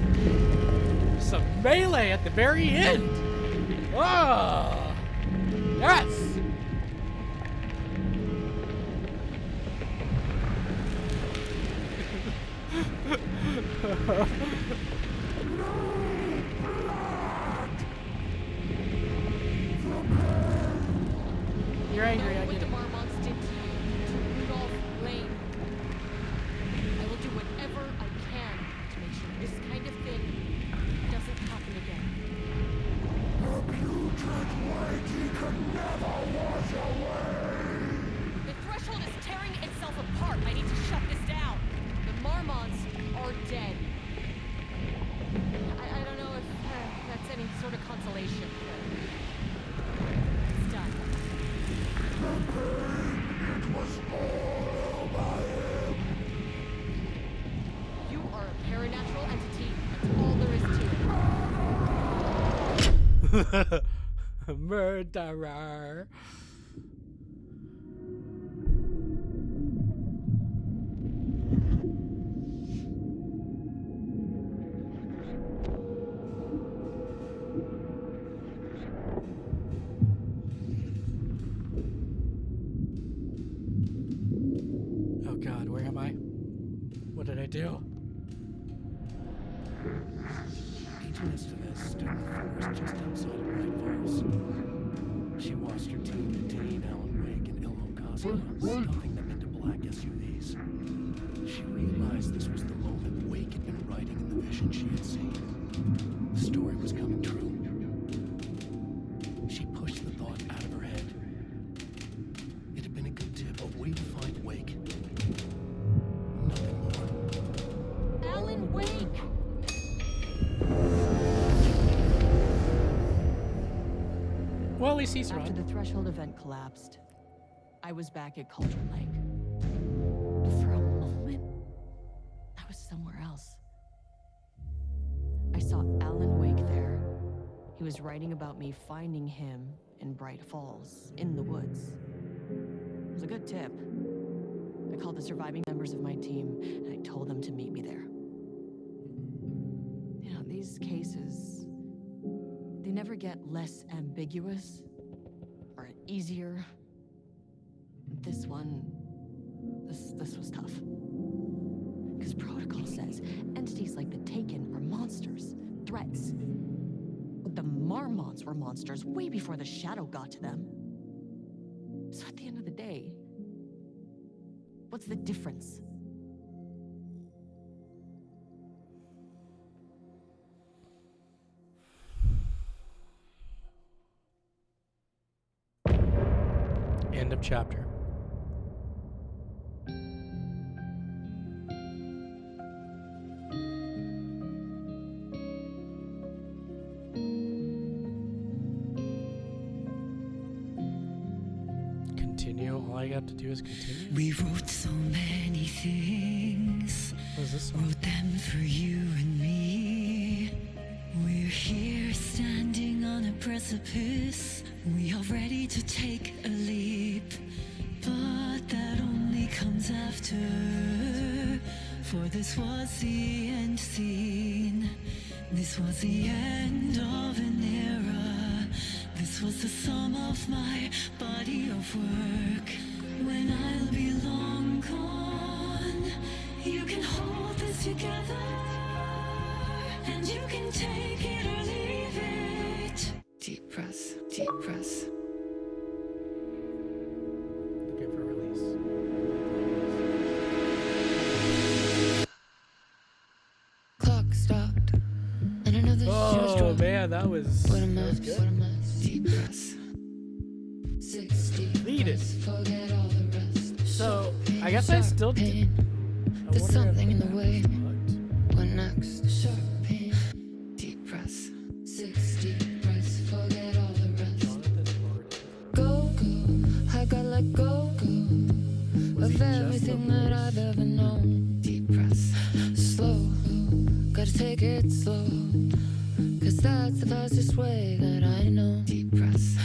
Some melee at the very end! Oh! Yes! You're angry, I What get the it. Marmonts did to you, to Rudolph Lane. I will do whatever I can to make sure this kind of thing doesn't happen again. The threshold is tearing itself apart. I need to shut this down. The Marmonts are dead. I don't know if that's any sort of consolation, but it's done. You are a paranatural entity. That's all there is to it. Murderer. Oh God, where am I? What did I do? Agent Estevez stood in the forest just outside of Bright Falls. She watched her team detain Alan Wake and Ilmo Cosmo, stuffing them into black SUVs. She realized this was the moment Wake had been writing in the vision she had seen. The story was coming true. She pushed the thought out of her head. It had been a good tip, a way to find Wake. Nothing more. Alan Wake! Well, at least he's After right. the threshold event collapsed, I was back at Cauldron Lake. But for a moment, I was somewhere else. I saw Alan Wake there. He was writing about me finding him in Bright Falls, in the woods. It was a good tip. I called the surviving members of my team, and I told them to meet me there. You know, these cases get less ambiguous or easier? This was tough. Because protocol says entities like the Taken are monsters, threats. But the Marmots were monsters way before the Shadow got to them. So at the end of the day, what's the difference? End of chapter. Continue. All I got to do is continue. We wrote so many things. What is this song? Wrote them for you and me. We're here standing on a precipice. We are ready to take a leap. But that only comes after. For this was the end scene. This was the end of an era. This was the sum of my body of work. When I'll be long gone, you can hold this together. And you can take it or leave it. Deep press, deep press. Looking for release. Clock stopped, and another huge Oh drop. man, that was What a that mess, was good. what a mess. Deep press. 60 Lead it. press, forget all the rest. So Pain, I guess I sharp still pain. I There's wonder if something in the that way. looked. What next? Sharp pain. Deep press. 60 press, forget all the rest. Go, go. I gotta let go, go. Was he Of just everything the that voice? I've ever known. Deep press. Slow. Gotta take it slow. Cause that's the fastest way that I know. Deep press.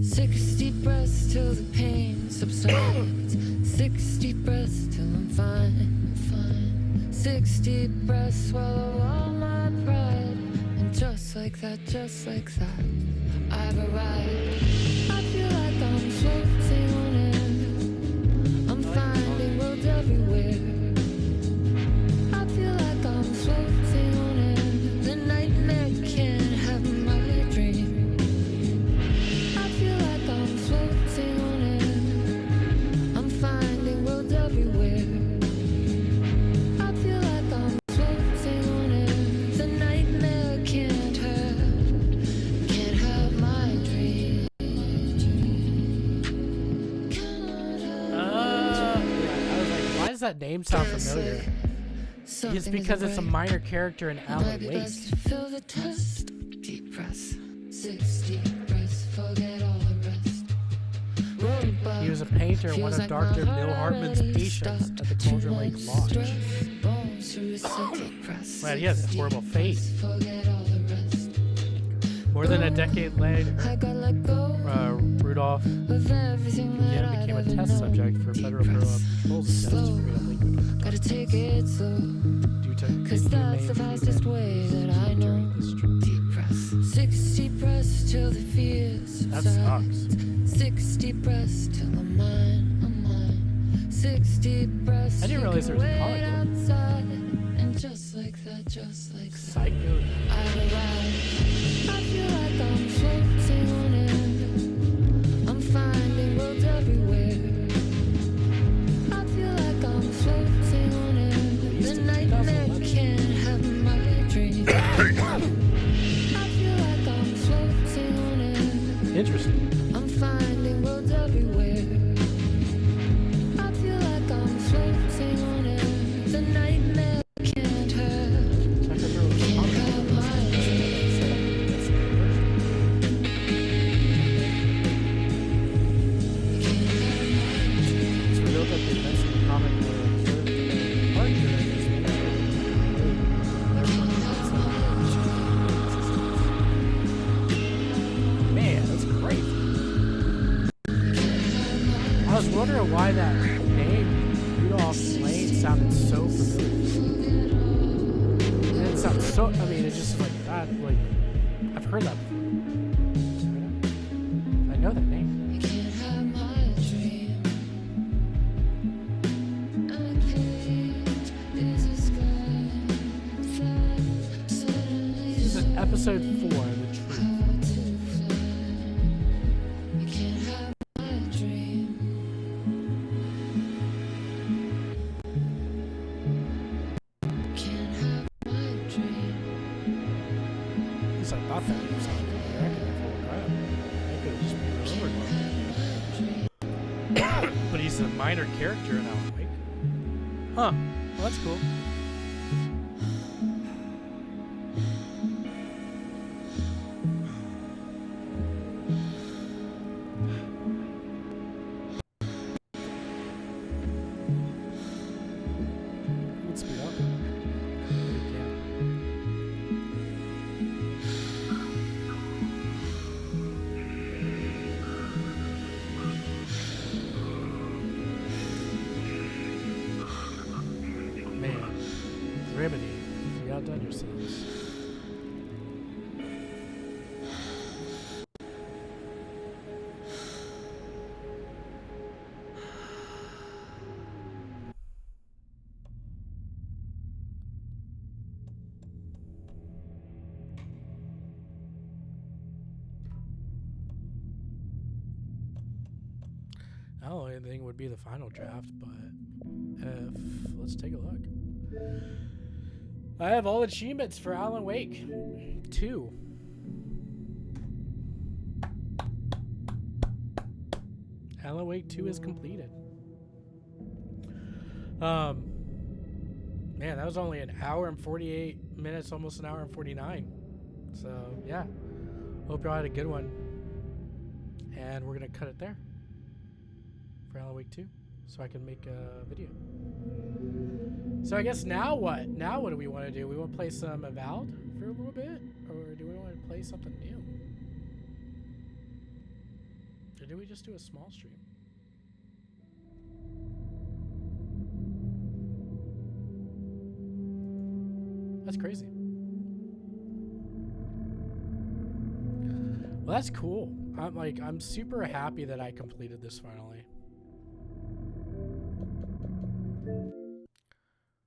60 breaths till the pain subsides. 60 breaths till I'm fine, fine. 60 breaths, swallow all my pride. And just like that, I've arrived. I feel like I'm floating on air. I'm finding worlds everywhere. I feel like I'm floating on air. The nightmare can't have my dream. I feel like I'm floating on air. I'm finding worlds everywhere. I feel like I'm floating on air. The nightmare can't have my dream. I was like, why does that name sound familiar? It's because it's a minor character in Alan Wake. Feel the test. Deep press. 60 breaths. Forget all the rest. He was a painter and one of Dr. Bill Hartman's patients at the Cauldron Lake Lodge. Man, he has a horrible fate. More than a decade later, Rudolph again became a test subject for Federal Bureau of Patrol's test to create a liquid with the Gotta toxin take it slow. due to Cause that's the inhumane fastest way that I know. during this trip. Deep press. 60 breaths till the fears That subside. sucks. 60 breaths till I'm mine. 60 breaths. I didn't you realize can there was a wait comic book. outside. And just like that, Psycho. I've arrived. I feel like I'm floating on air. I'm finding worlds everywhere. I feel like I'm floating on air. The nightmare can't have my dream. I feel like I'm floating on air. Interesting. I'm finding worlds everywhere. I feel like I'm floating on air. The nightmare can't have my It's revealed that the events in the comic were clearly larger than this movie. Man, that's great. I was wondering why that name, Rudolph Lane, sounded so familiar. And it sounds so, I mean, it's just like that, like, I've heard that before. episode 4, The Truth. You can't have my dream. Can't have my dream. At least I thought that was on the record. Crap. That could just be over. But he's a minor character in Alan Wake. Huh. Well, that's cool. Let's speed up. We can. Man, Remedy, you outdone yourselves. I don't know anything would be the final draft, but let's take a look. I have all achievements for Alan Wake 2. Alan Wake 2 is completed. Man, that was only an hour and 48 minutes, almost an hour and 49. So, yeah. Hope y'all had a good one. And we're going to cut it there for Alan Wake 2 so I can make a video. So I guess now what? Now what do we want to do? We want to play some Avowed for a little bit? Or do we want to play something new? Or do we just do a small stream? That's crazy. Well, that's cool. I'm super happy that I completed this finally.